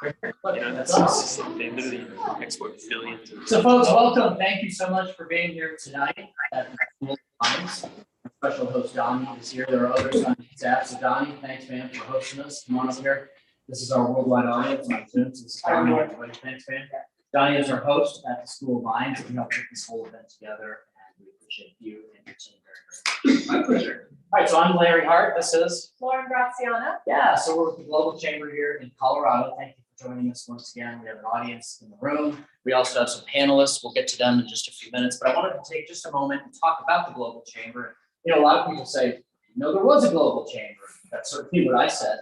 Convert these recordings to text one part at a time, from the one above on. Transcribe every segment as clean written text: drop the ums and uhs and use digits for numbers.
That's just, they literally export billions. So folks, welcome. Thank you so much for being here tonight at the School Lines. Our special host Donnie is here. There are others on staff. So Donnie, thanks man for hosting us. Come on up here. This is our worldwide audience on Zoom. This is Donnie. Everybody, thanks man. Donnie is our host at the School Lines. We helped put this whole event together, and we appreciate you and your team very, very much. My pleasure. All right, so I'm Larry Hart. This is Lauren Graziano. Yeah, so we're with the Global Chamber here in Colorado. Thank you for joining us once again. We have an audience in the room. We also have some panelists. We'll get to them in just a few minutes, but I wanted to take just a moment and talk about the Global Chamber. You know, a lot of people say, no, there was a Global Chamber. That's certainly what I said.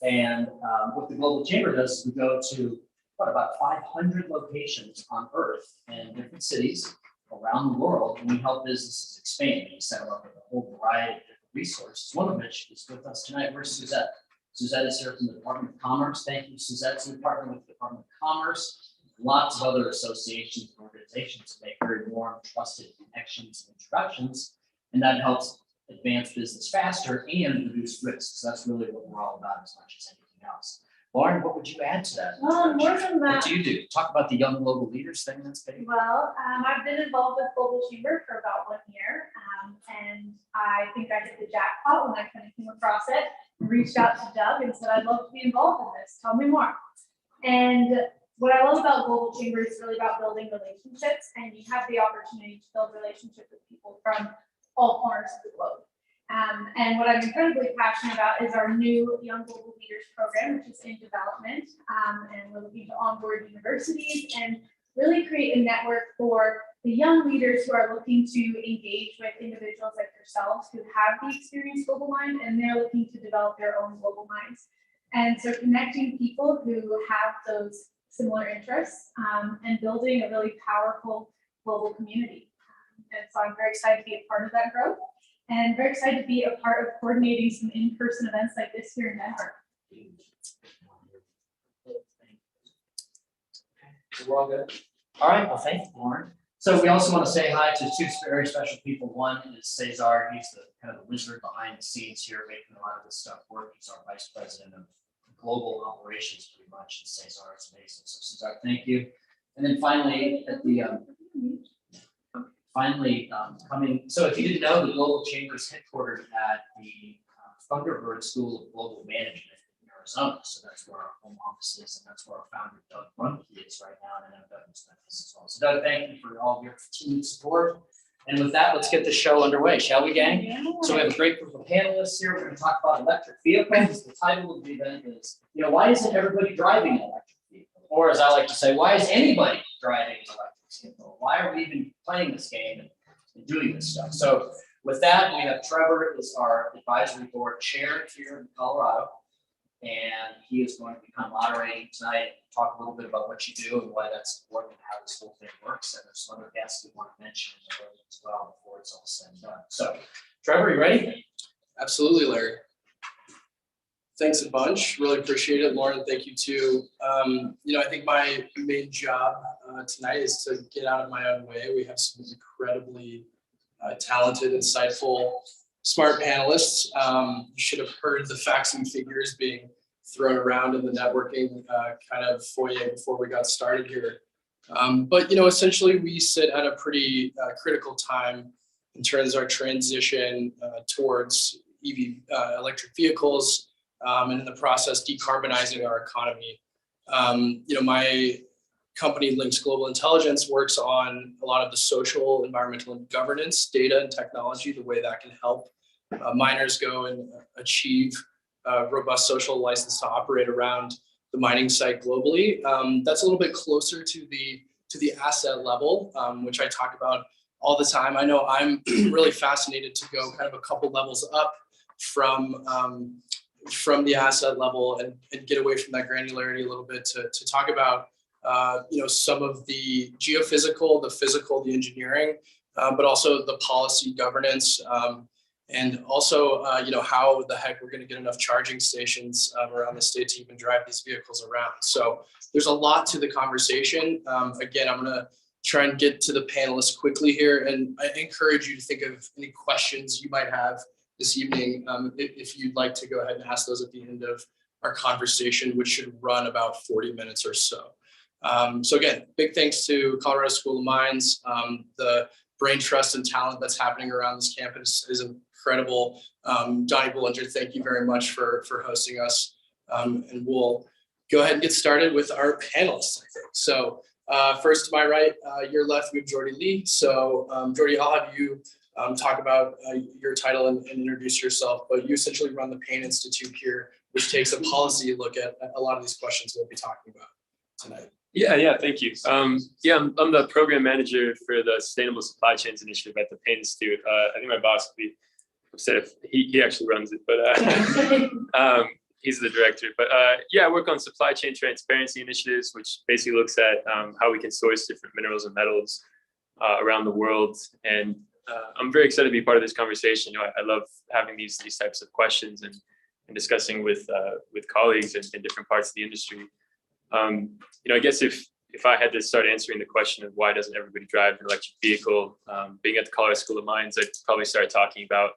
And what the Global Chamber does is we go to, about 500 locations on Earth in different cities around the world, and we help businesses expand. We set them up with a whole variety of different resources, one of which is with us tonight. Where's Suzette? Suzette is here from the Department of Commerce. Thank you, Suzette. So we partner with the Department of Commerce, lots of other associations and organizations to make very warm, trusted connections and introductions, and that helps advance business faster and reduce risks. That's really what we're all about as much as anything else. Lauren, what would you add to that? Well, more than that. What do you do? Talk about the Young Global Leaders thing that's big. Well, I've been involved with Global Chamber for about 1 year, and I think I hit the jackpot when I kind of came across it and reached out to Doug and said, I'd love to be involved in this. Tell me more. And what I love about Global Chamber is really about building relationships, and you have the opportunity to build relationships with people from all corners of the globe. And what I'm incredibly passionate about is our new Young Global Leaders program, which is in development. And we're looking to onboard universities and really create a network for the young leaders who are looking to engage with individuals like yourselves who have the experience global mind, and they're looking to develop their own global minds. And so connecting people who have those similar interests and building a really powerful global community. And so I'm very excited to be a part of that growth. And very excited to be a part of coordinating some in-person events like this here in Denver. We're all good. All right, well, thank you, Lauren. So we also want to say hi to two very special people. One is Cesar. He's the kind of the wizard behind the scenes here, making a lot of this stuff work. He's our vice president of global operations, pretty much. And Cesar is amazing. So Cesar, thank you. And then finally, at the coming, so if you didn't know, the Global Chamber is headquartered at the Thunderbird School of Global Management in Arizona. So that's where our home office is, and that's where our founder, Doug Brunke, is right now, and I know Doug is Memphis as well. So Doug, thank you for all of your continued support. And with that, let's get the show underway, shall we, gang? Yeah. So we have a great group of panelists here. We're going to talk about electric vehicles. The title of the event is, why isn't everybody driving an electric vehicle? Or as I like to say, why is anybody driving an electric vehicle? Why are we even playing this game and doing this stuff? So with that, we have Trevor is our advisory board chair here in Colorado, and he is going to be kind of moderating tonight, talk a little bit about what you do and why that's important and how this whole thing works. And there's some other guests we want to mention as well before it's all said and done. So Trevor, you ready? Absolutely, Larry. Thanks a bunch. Really appreciate it. Lauren, thank you too. I think my main job tonight is to get out of my own way. We have some incredibly talented, insightful, smart panelists. You should have heard the facts and figures being thrown around in the networking kind of foyer before we got started here. But essentially we sit at a pretty critical time in terms of our transition towards EV electric vehicles, and in the process decarbonizing our economy. My company, Links Global Intelligence, works on a lot of the social, environmental, and governance data and technology, the way that can help miners go and achieve robust social license to operate around the mining site globally. That's a little bit closer to the asset level, which I talk about all the time. I know I'm really fascinated to go kind of a couple levels up from the asset level and get away from that granularity a little bit to talk about some of the geophysical, the physical, the engineering, but also the policy governance, and also how the heck we're going to get enough charging stations around the state to even drive these vehicles around. So there's a lot to the conversation. Again, I'm going to try and get to the panelists quickly here, and I encourage you to think of any questions you might have this evening, if you'd like to go ahead and ask those at the end of our conversation, which should run about 40 minutes or so. So again, big thanks to Colorado School of Mines. The brain trust and talent that's happening around this campus is incredible. Donnie Bullinger, thank you very much for hosting us. And we'll go ahead and get started with our panelists, I think. So first to my right, your left, we have Jordy Lee. So Jordy, I'll have you talk about your title and introduce yourself, but you essentially run the Pain Institute here, which takes a policy look at a lot of these questions we'll be talking about tonight. Yeah, thank you. I'm the program manager for the Sustainable Supply Chains Initiative at the Pain Institute. I think my boss would be upset if he actually runs it, but he's the director. But I work on supply chain transparency initiatives, which basically looks at how we can source different minerals and metals around the world. And I'm very excited to be part of this conversation. I love having these types of questions and discussing with colleagues in different parts of the industry. I guess if I had to start answering the question of why doesn't everybody drive an electric vehicle, being at the Colorado School of Mines, I'd probably start talking about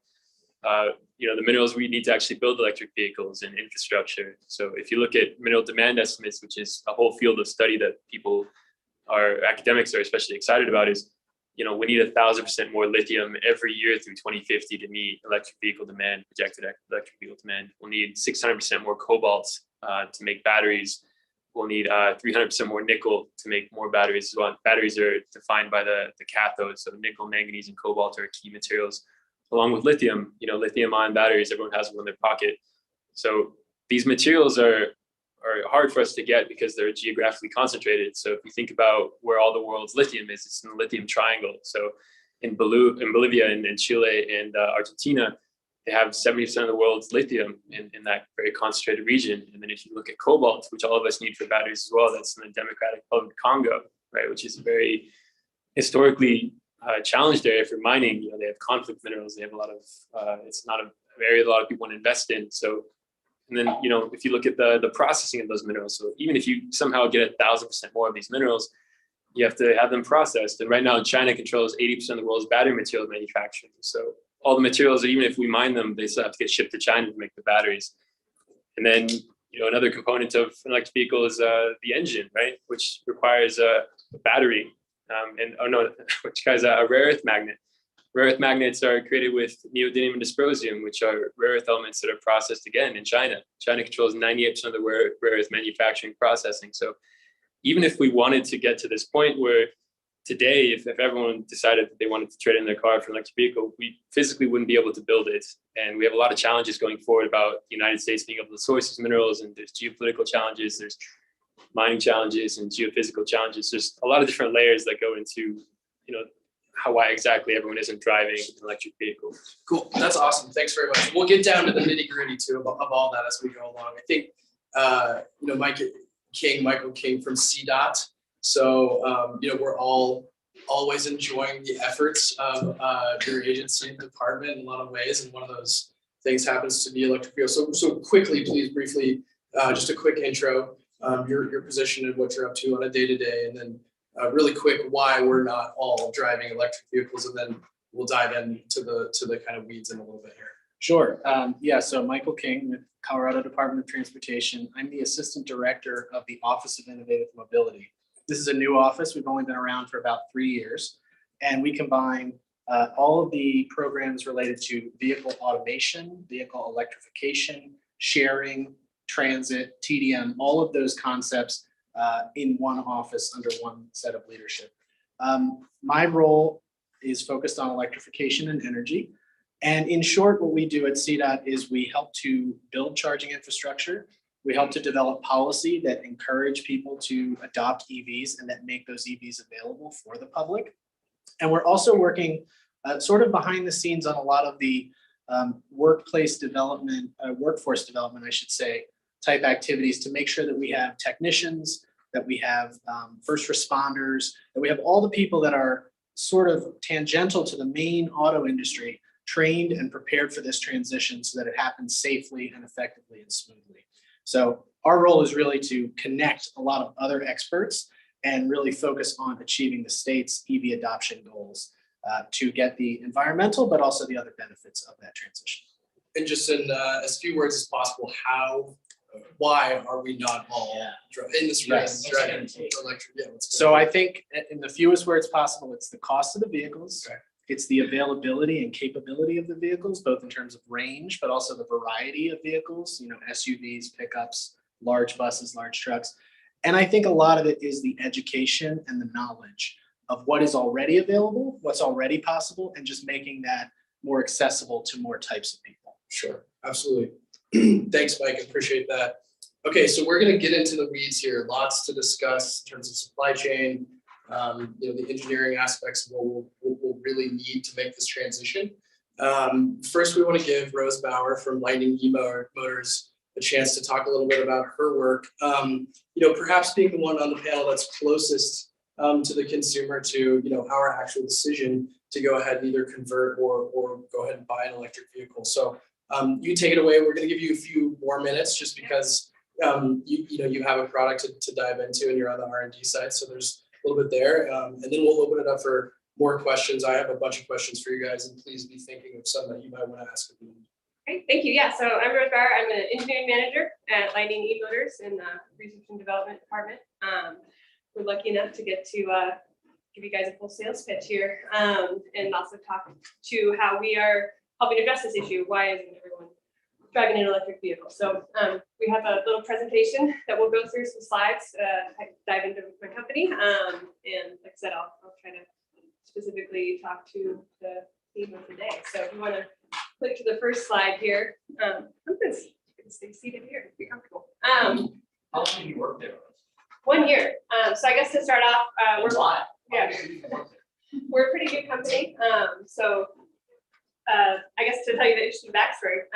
the minerals we need to actually build electric vehicles and infrastructure. So if you look at mineral demand estimates, which is a whole field of study that academics are especially excited about, is we need 1,000% more lithium every year through 2050 to meet projected electric vehicle demand. We'll need 600% more cobalt to make batteries. We'll need 300% more nickel to make more batteries as well. Batteries are defined by the cathode, so nickel, manganese, and cobalt are key materials, along with lithium. Lithium-ion batteries, everyone has one in their pocket. So these materials are hard for us to get because they're geographically concentrated. So if you think about where all the world's lithium is, it's in the lithium triangle. So in Bolivia and Chile and Argentina, they have 70% of the world's lithium in that very concentrated region. And then if you look at cobalt, which all of us need for batteries as well, that's in the Democratic Republic of Congo, right, which is a very historically challenged area for mining. They have conflict minerals. They have a lot of, it's not an area a lot of people want to invest in. So, and then, if you look at the processing of those minerals, so even if you somehow get 1,000% more of these minerals, you have to have them processed. And right now, China controls 80% of the world's battery material manufacturing. So all the materials, even if we mine them, they still have to get shipped to China to make the batteries. And then, another component of an electric vehicle is the engine, right, which requires a battery, which has a rare earth magnet. Rare earth magnets are created with neodymium and dysprosium, which are rare earth elements that are processed again in China. China controls 98% of the rare earth manufacturing processing. So even if we wanted to get to this point where today, if everyone decided that they wanted to trade in their car for an electric vehicle, we physically wouldn't be able to build it. And we have a lot of challenges going forward about the United States being able to source these minerals, and there's geopolitical challenges, there's mining challenges and geophysical challenges. There's a lot of different layers that go into, why exactly everyone isn't driving an electric vehicle. Cool, that's awesome. Thanks very much. We'll get down to the nitty gritty too of all that as we go along. I think, Michael King from CDOT. So, we're all always enjoying the efforts of your agency and department in a lot of ways. And one of those things happens to be electric vehicles. So quickly, please, briefly, just a quick intro, your position and what you're up to on a day-to-day, and then really quick, why we're not all driving electric vehicles, and then we'll dive into the kind of weeds in a little bit here. Sure. So Michael King with Colorado Department of Transportation. I'm the Assistant Director of the Office of Innovative Mobility. This is a new office. We've only been around for about 3 years, and we combine all of the programs related to vehicle automation, vehicle electrification, sharing, transit, TDM, all of those concepts in one office under one set of leadership. My role is focused on electrification and energy. And in short, what we do at CDOT is we help to build charging infrastructure. We help to develop policy that encourage people to adopt EVs and that make those EVs available for the public. And we're also working sort of behind the scenes on a lot of the workforce development, I should say, type activities to make sure that we have technicians, that we have first responders, that we have all the people that are sort of tangential to the main auto industry trained and prepared for this transition so that it happens safely and effectively and smoothly. So our role is really to connect a lot of other experts and really focus on achieving the state's EV adoption goals to get the environmental, but also the other benefits of that transition. And just in as few words as possible, how why are we not all in this race Yes. driving electric? Yeah, So I think in the fewest words possible, it's the cost of the vehicles. Okay. It's the availability and capability of the vehicles, both in terms of range, but also the variety of vehicles, SUVs, pickups, large buses, large trucks. And I think a lot of it is the education and the knowledge of what is already available, what's already possible, and just making that more accessible to more types of people. Sure, absolutely. Thanks, Mike. I appreciate that. Okay, so we're going to get into the weeds here. Lots to discuss in terms of supply chain, the engineering aspects of what we'll really need to make this transition. First, we want to give Rose Bauer from Lightning E-Motors a chance to talk a little bit about her work. Perhaps being the one on the panel that's closest to the consumer to our actual decision to go ahead and either convert or go ahead and buy an electric vehicle. So you take it away. We're going to give you a few more minutes just because you have a product to dive into and you're on the R&D side. So there's a little bit there. And then we'll open it up for more questions. I have a bunch of questions for you guys, and please be thinking of some that you might want to ask. Okay, thank you. Yeah, so I'm Rose Bauer. I'm an engineering manager at Lightning E-Motors in the research and development department. We're lucky enough to get to give you guys a full sales pitch here and also talk to how we are helping address this issue. Why isn't everyone driving an electric vehicle? So we have a little presentation that we'll go through, some slides, dive into my company. And like I said, I'll try to specifically talk to the theme of the day. So if you want to click to the first slide here, I'm going to stay seated here, be comfortable. How long have you worked there? 1 year. So I guess to start off, Yeah. we're a pretty good company. I guess to tell you the interesting backstory,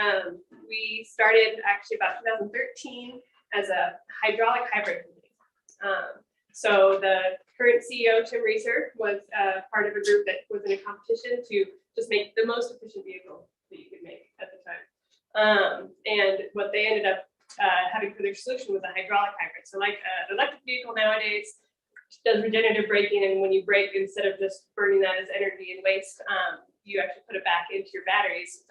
we started actually about 2013 as a hydraulic hybrid company. So the current CEO, Tim Reeser, was part of a group that was in a competition to just make the most efficient vehicle that you could make at the time. And what they ended up having for their solution was a hydraulic hybrid. So like an electric vehicle nowadays does regenerative braking, and when you brake, instead of just burning that as energy and waste, you actually put it back into your batteries.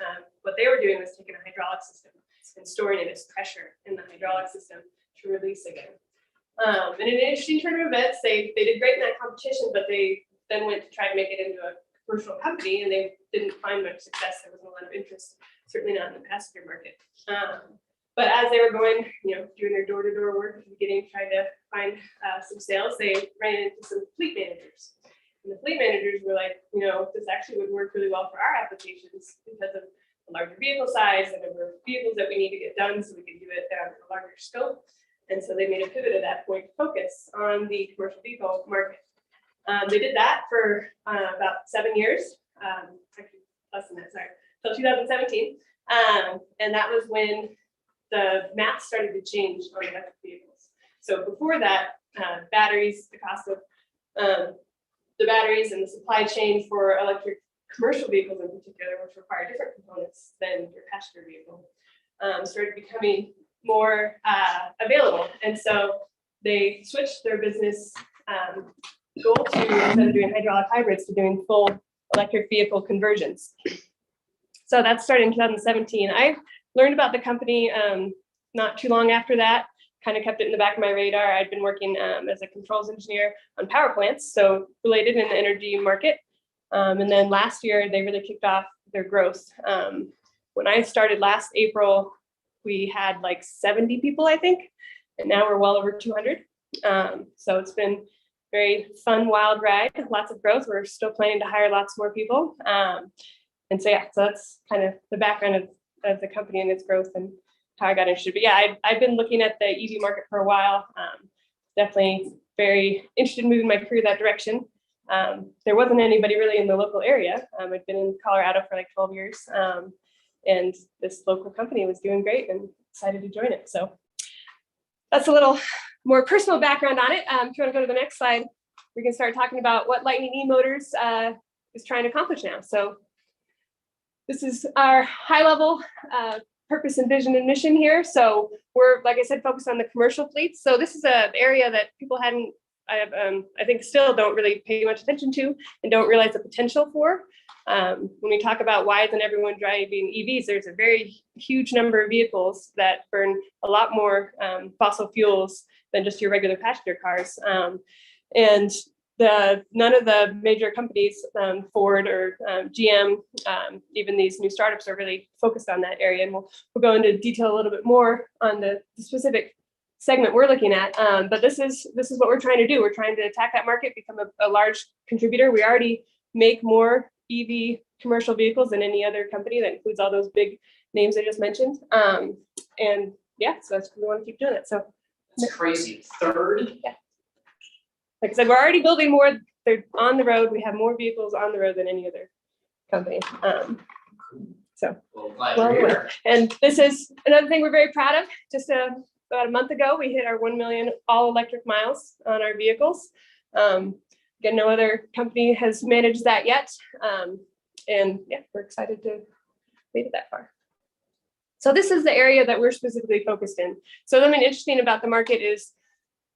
What they were doing was taking a hydraulic system and storing it as pressure in the hydraulic system to release again. And in an interesting turn of events, they did great in that competition, but they then went to try to make it into a commercial company, and they didn't find much success. There wasn't a lot of interest, certainly not in the passenger market. But as they were going, doing their door-to-door work at the beginning, trying to find some sales, they ran into some fleet managers. And the fleet managers were like, this actually would work really well for our applications because of the larger vehicle size, the number of vehicles that we need to get done, so we can do it on a larger scope. And so they made a pivot at that point to focus on the commercial vehicle market. They did that for about 7 years, actually less than that, sorry, until 2017. And that was when the math started to change on electric vehicles. So before that, batteries, the cost of the batteries and the supply chain for electric commercial vehicles in particular, which require different components than your passenger vehicle, started becoming more available. And so they switched their business goal to, instead of doing hydraulic hybrids, to doing full electric vehicle conversions. So that started in 2017. I learned about the company not too long after that, kind of kept it in the back of my radar. I'd been working as a controls engineer on power plants, so related in the energy market. And then last year, they really kicked off their growth. When I started last April, we had like 70 people, I think, and now we're well over 200. So it's been very fun, wild ride, lots of growth. We're still planning to hire lots more people. And so, yeah, so that's kind of the background of the company and its growth and how I got interested. But yeah, I've been looking at the EV market for a while. Definitely very interested in moving my career that direction. There wasn't anybody really in the local area. I'd been in Colorado for like 12 years. And this local company was doing great and decided to join it. So that's a little more personal background on it. If you want to go to the next slide, we can start talking about what Lightning E-Motors is trying to accomplish now. So this is our high level purpose and vision and mission here. So we're, like I said, focused on the commercial fleets. So this is an area that people hadn't, I think still don't really pay much attention to and don't realize the potential for. When we talk about why isn't everyone driving EVs, there's a very huge number of vehicles that burn a lot more fossil fuels than just your regular passenger cars. And none of the major companies, Ford or GM, even these new startups are really focused on that area. And we'll go into detail a little bit more on the specific segment we're looking at. But this is what we're trying to do. We're trying to attack that market, become a large contributor. We already make more EV commercial vehicles than any other company. That includes all those big names I just mentioned. And yeah, so we want to keep doing it. So It's crazy. Third. Yeah. Like I said, we're already building more. They're on the road. We have more vehicles on the road than any other company. So, Well, glad you're here. and this is another thing we're very proud of. Just about a month ago, we hit our 1 million all electric miles on our vehicles. Again, no other company has managed that yet. And yeah, we're excited to made it that far. So this is the area that we're specifically focused in. So something interesting about the market is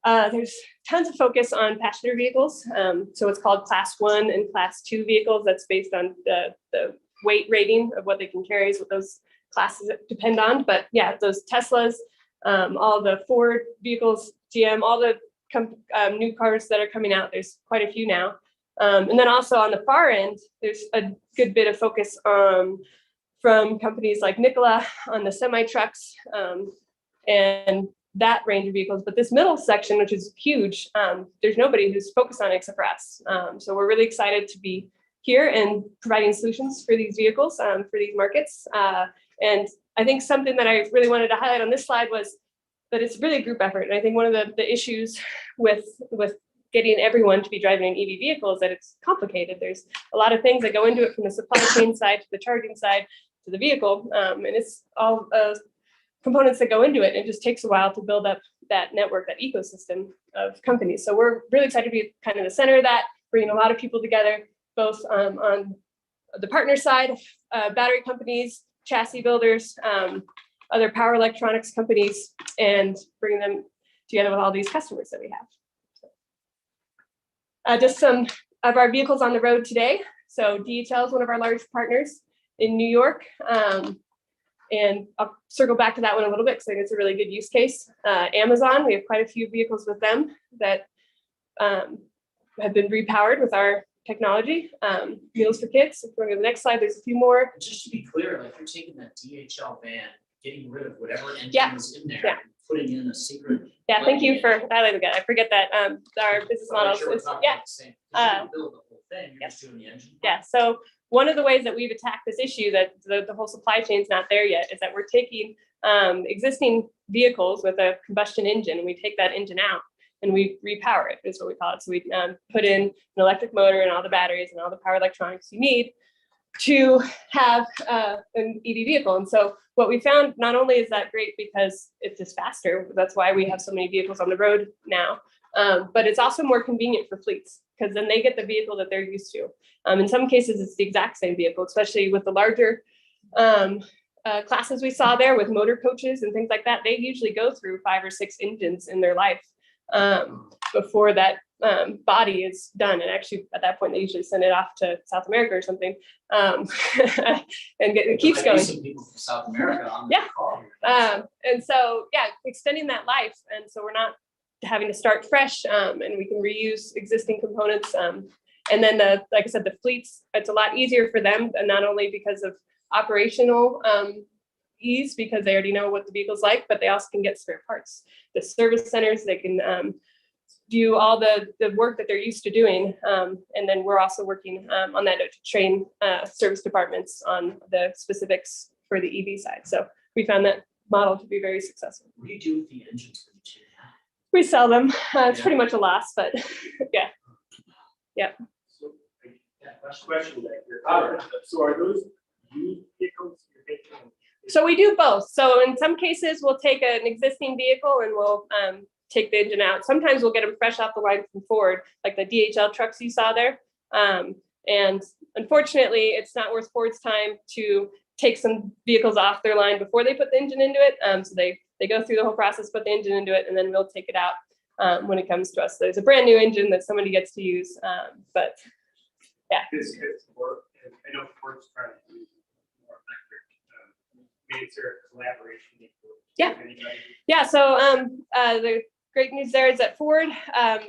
there's tons of focus on passenger vehicles. So it's called Class 1 and Class 2 vehicles. That's based on the weight rating of what they can carry is what those classes depend on. But yeah, those Teslas, all the Ford vehicles, GM, all the new cars that are coming out, there's quite a few now. And then also on the far end, there's a good bit of focus from companies like Nikola on the semi trucks and that range of vehicles. But this middle section, which is huge, there's nobody who's focused on it except for us. So we're really excited to be here and providing solutions for these vehicles, for these markets. And I think something that I really wanted to highlight on this slide was that it's really a group effort. And I think one of the issues with getting everyone to be driving an EV vehicle is that it's complicated. There's a lot of things that go into it, from the supply chain side to the charging side to the vehicle. And it's all components that go into it. It just takes a while to build up that network, that ecosystem of companies. So we're really excited to be kind of the center of that, bringing a lot of people together, both on the partner side, battery companies, chassis builders, other power electronics companies, and bringing them together with all these customers that we have. Just some of our vehicles on the road today. So DHL is one of our large partners in New York. And I'll circle back to that one a little bit because I think it's a really good use case. Amazon, we have quite a few vehicles with them that have been repowered with our technology. Meals for Kids. If we're going to the next slide, there's a few more. Just to be clear, like you're taking that DHL van, getting rid of whatever engine Yeah. is in there, Yeah. and putting in a secret. Yeah, thank you for highlighting that. I forget that our business model is, yeah. Build the whole thing, you're Yep. just doing the engine. Yeah, so one of the ways that we've attacked this issue, that the whole supply chain is not there yet, is that we're taking existing vehicles with a combustion engine, and we take that engine out and we repower it, is what we call it. So we put in an electric motor and all the batteries and all the power electronics you need to have an EV vehicle. And so what we found, not only is that great because it's just faster, that's why we have so many vehicles on the road now, but it's also more convenient for fleets, because then they get the vehicle that they're used to. In some cases, it's the exact same vehicle, especially with the larger classes we saw there with motor coaches and things like that. They usually go through 5 or 6 engines in their life before that body is done. And actually, at that point, they usually send it off to South America or something, and it keeps going. Some people from South America on the Yeah. call. And so, yeah, extending that life. And so we're not having to start fresh, and we can reuse existing components. And then like I said, the fleets, it's a lot easier for them, and not only because of operational ease, because they already know what the vehicle's like, but they also can get spare parts. The service centers, they can do all the work that they're used to doing. And then we're also working on that to train service departments on the specifics for the EV side. So we found that model to be very successful. What do you do with the engines when you take it out? We sell them. It's Yeah. pretty much a loss, but yeah. So, question that you're covering. So are those used vehicles you're taking? So we do both. So in some cases, we'll take an existing vehicle and we'll take the engine out. Sometimes we'll get them fresh off the line from Ford, like the DHL trucks you saw there. And unfortunately, it's not worth Ford's time to take some vehicles off their line before they put the engine into it. So they go through the whole process, put the engine into it, and then we'll take it out when it comes to us. There's a brand new engine that somebody gets to use, but yeah. This has worked I know Ford's trying to do more electric. Is there a collaboration? Yeah. Anybody? Yeah, so the great news there is that Ford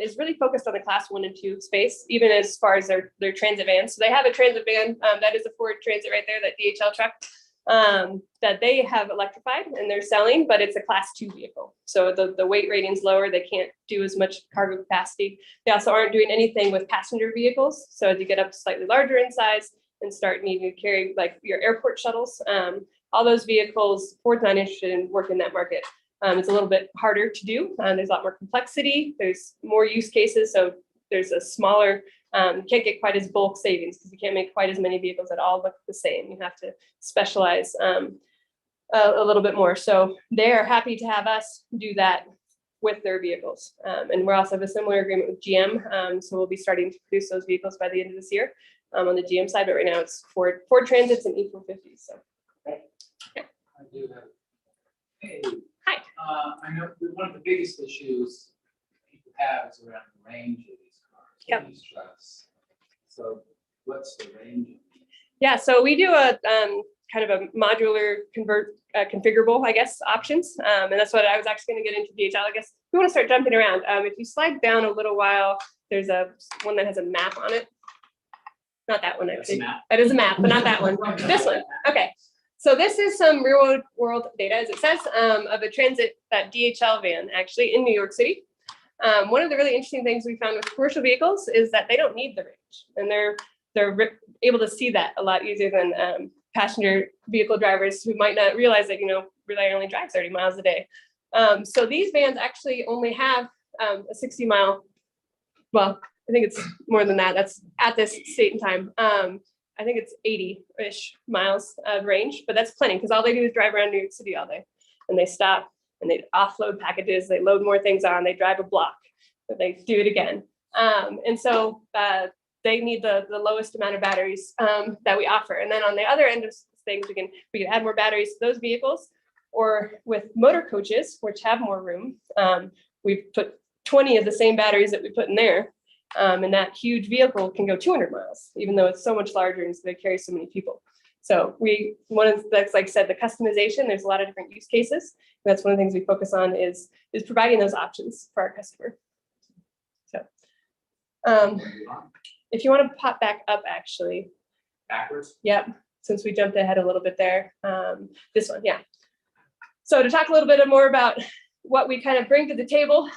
is really focused on the class 1 and 2 space, even as far as their transit vans. So they have a transit van, that is a Ford Transit right there, that DHL truck, that they have electrified and they're selling, but it's a class 2 vehicle. So the weight rating's lower, they can't do as much cargo capacity. They also aren't doing anything with passenger vehicles. So as you get up slightly larger in size and start needing to carry like your airport shuttles, all those vehicles, Ford's not interested in working that market. It's a little bit harder to do. There's a lot more complexity. There's more use cases. So there's a smaller, you can't get quite as bulk savings because you can't make quite as many vehicles that all look the same. You have to specialize a little bit more. So they are happy to have us do that with their vehicles. And we also have a similar agreement with GM. So we'll be starting to produce those vehicles by the end of this year on the GM side. But right now it's Ford Transits and E450s. So. I do have. Hey. Hi. I know that one of the biggest issues people have is around the range of these cars. Yep. These trucks. So what's the range of these? Yeah, so we do a kind of a modular configurable, I guess, options. And that's what I was actually going to get into DHL. I guess we want to start jumping around. If you slide down a little while, there's one that has a map on it. Not that one, actually. That is a map, but not that one. This one. Okay. So this is some real world data, as it says, of a transit, that DHL van actually in New York City. One of the really interesting things we found with commercial vehicles is that they don't need the range, and they're able to see that a lot easier than passenger vehicle drivers who might not realize that, really only drive 30 miles a day. So these vans actually only have a 60-mile, well, I think it's more than that. That's at this state and time. I think it's 80-ish miles of range, but that's plenty because all they do is drive around New York City all day, and they stop and they offload packages, they load more things on, they drive a block, but they do it again. And so they need the lowest amount of batteries that we offer. And then on the other end of things, we can add more batteries to those vehicles, or with motor coaches, which have more room, we've put 20 of the same batteries that we put in there. And that huge vehicle can go 200 miles, even though it's so much larger and they carry so many people. So that's like I said, the customization, there's a lot of different use cases. That's one of the things we focus on is providing those options for our customer. So if you want to pop back up, actually. Backwards? Yep, since we jumped ahead a little bit there. This one, yeah. So to talk a little bit more about what we kind of bring to the table.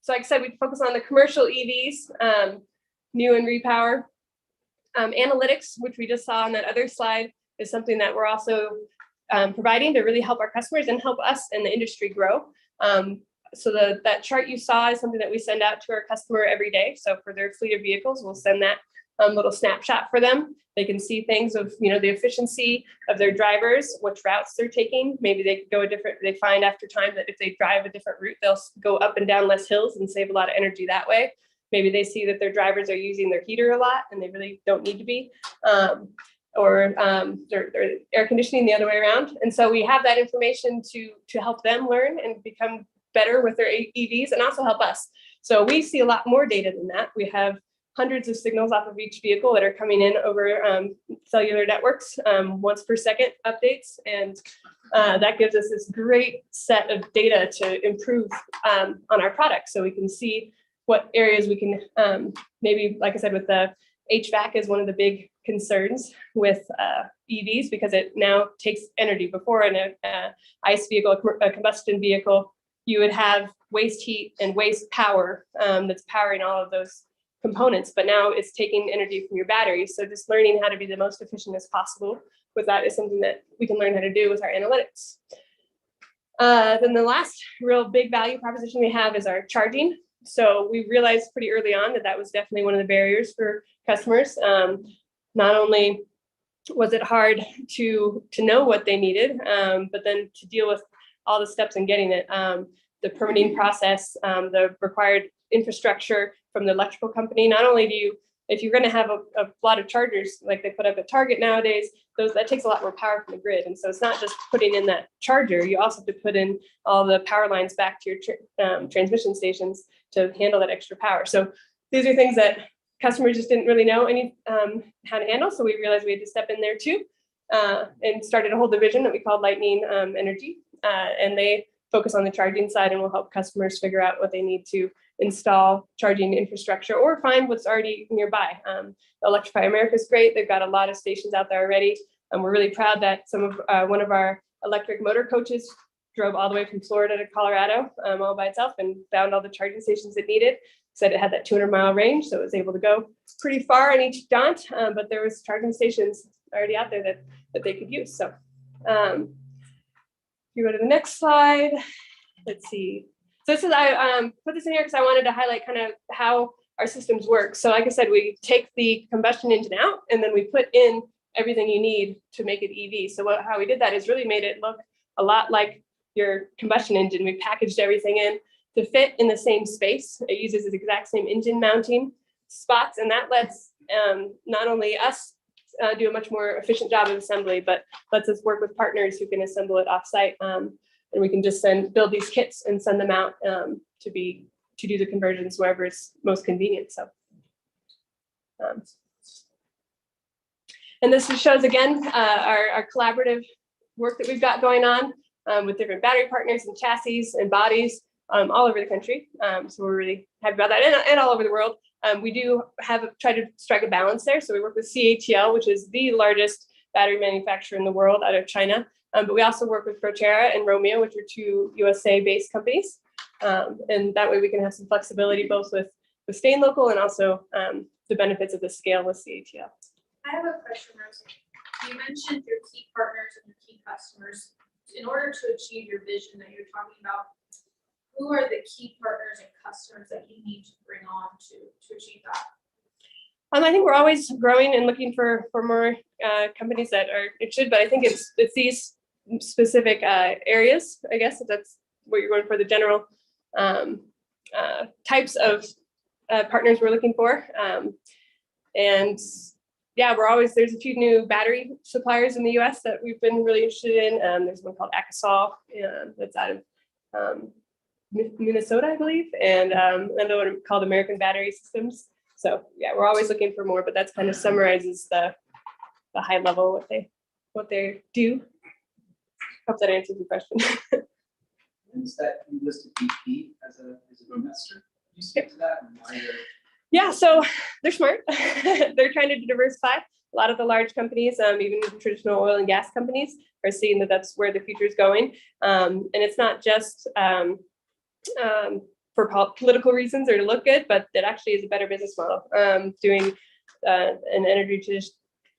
So like I said, we focus on the commercial EVs, new and repower. Analytics, which we just saw on that other slide, is something that we're also providing to really help our customers and help us and the industry grow. So that chart you saw is something that we send out to our customer every day. So for their fleet of vehicles, we'll send that little snapshot for them. They can see things of, the efficiency of their drivers, which routes they're taking. Maybe they go they find after time that if they drive a different route, they'll go up and down less hills and save a lot of energy that way. Maybe they see that their drivers are using their heater a lot and they really don't need to be, or their air conditioning the other way around. And so we have that information to help them learn and become better with their EVs and also help us. So we see a lot more data than that. We have hundreds of signals off of each vehicle that are coming in over cellular networks, once per second updates. And that gives us this great set of data to improve on our product. So we can see what areas we can, maybe, like I said, with the HVAC is one of the big concerns with EVs because it now takes energy. Before in a ICE vehicle, a combustion vehicle, you would have waste heat and waste power that's powering all of those components, but now it's taking energy from your batteries. So just learning how to be the most efficient as possible with that is something that we can learn how to do with our analytics. Then the last real big value proposition we have is our charging. So we realized pretty early on that was definitely one of the barriers for customers. Not only was it hard to know what they needed, but then to deal with all the steps in getting it, the permitting process, the required infrastructure from the electrical company. Not only if you're going to have a lot of chargers like they put up at Target nowadays, that takes a lot more power from the grid. And so it's not just putting in that charger, you also have to put in all the power lines back to your transmission stations to handle that extra power. So these are things that customers just didn't really know how to handle. So we realized we had to step in there too, and started a whole division that we called Lightning Energy. And they focus on the charging side and will help customers figure out what they need to install charging infrastructure or find what's already nearby. Electrify America is great. They've got a lot of stations out there already. And we're really proud that one of our electric motor coaches drove all the way from Florida to Colorado all by itself and found all the charging stations it needed. Said it had that 200-mile range, so it was able to go pretty far on each jaunt, but there was charging stations already out there that they could use. So if you go to the next slide, let's see. So this is, I put this in here because I wanted to highlight kind of how our systems work. So like I said, we take the combustion engine out and then we put in everything you need to make it EV. So how we did that is really made it look a lot like your combustion engine. We packaged everything in to fit in the same space. It uses the exact same engine mounting spots, and that lets not only us do a much more efficient job of assembly, but lets us work with partners who can assemble it offsite. And we can just build these kits and send them out to do the conversions wherever it's most convenient. So, and this shows again our collaborative work that we've got going on with different battery partners and chassis and bodies all over the country. So we're really happy about that, and all over the world. We do try to strike a balance there. So we work with CATL, which is the largest battery manufacturer in the world out of China. But we also work with Proterra and Romeo, which are two USA-based companies. And that way we can have some flexibility both with staying local and also the benefits of the scale with CATL. I have a question, Rosie. You mentioned your key partners and your key customers. In order to achieve your vision that you're talking about, who are the key partners and customers that you need to bring on to achieve that? I think we're always growing and looking for more companies that are interested, but I think it's these specific areas, I guess, if that's what you're going for, the general types of partners we're looking for. And yeah, there's a few new battery suppliers in the US that we've been really interested in. There's one called Akasol that's out of Minnesota, I believe, and another one called American Battery Systems. So yeah, we're always looking for more, but that's kind of summarizes the high level what they do. Hope that answers your question. Is that you listed BP as an investor? Can you speak to that and why you're... Yeah, so they're smart. They're trying to diversify. A lot of the large companies, even traditional oil and gas companies, are seeing that that's where the future is going. And it's not just for political reasons or to look good, but it actually is a better business model, doing an energy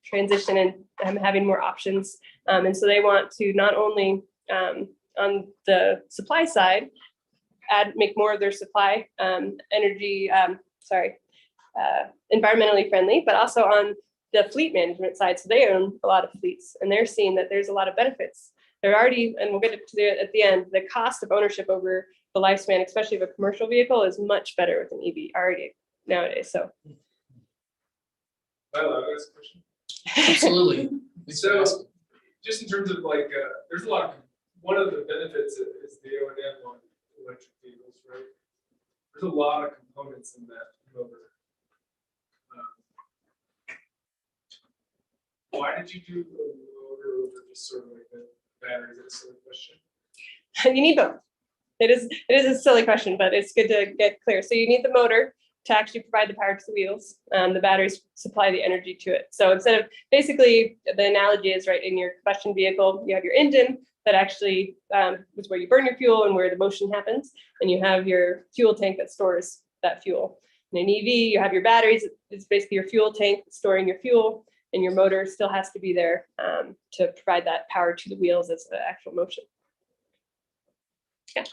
transition and having more options. And so they want to not only on the supply side, make more of their supply environmentally friendly, but also on the fleet management side. So they own a lot of fleets and they're seeing that there's a lot of benefits. They're already, and we'll get to at the end, the cost of ownership over the lifespan, especially of a commercial vehicle, is much better with an EV already nowadays. So. I'll ask a question. Absolutely. So just in terms of there's a lot of, one of the benefits is the O&M on electric vehicles, right? There's a lot of components in that motor. Why did you do the motor over just sort of like the battery? Is that a silly question? You need both. It is a silly question, but it's good to get clear. So you need the motor to actually provide the power to the wheels. The batteries supply the energy to it. So instead of, basically the analogy is, right, in your combustion vehicle, you have your engine that actually is where you burn your fuel and where the motion happens. And you have your fuel tank that stores that fuel. In an EV, you have your batteries. It's basically your fuel tank storing your fuel, and your motor still has to be there to provide that power to the wheels as the actual motion. Yeah.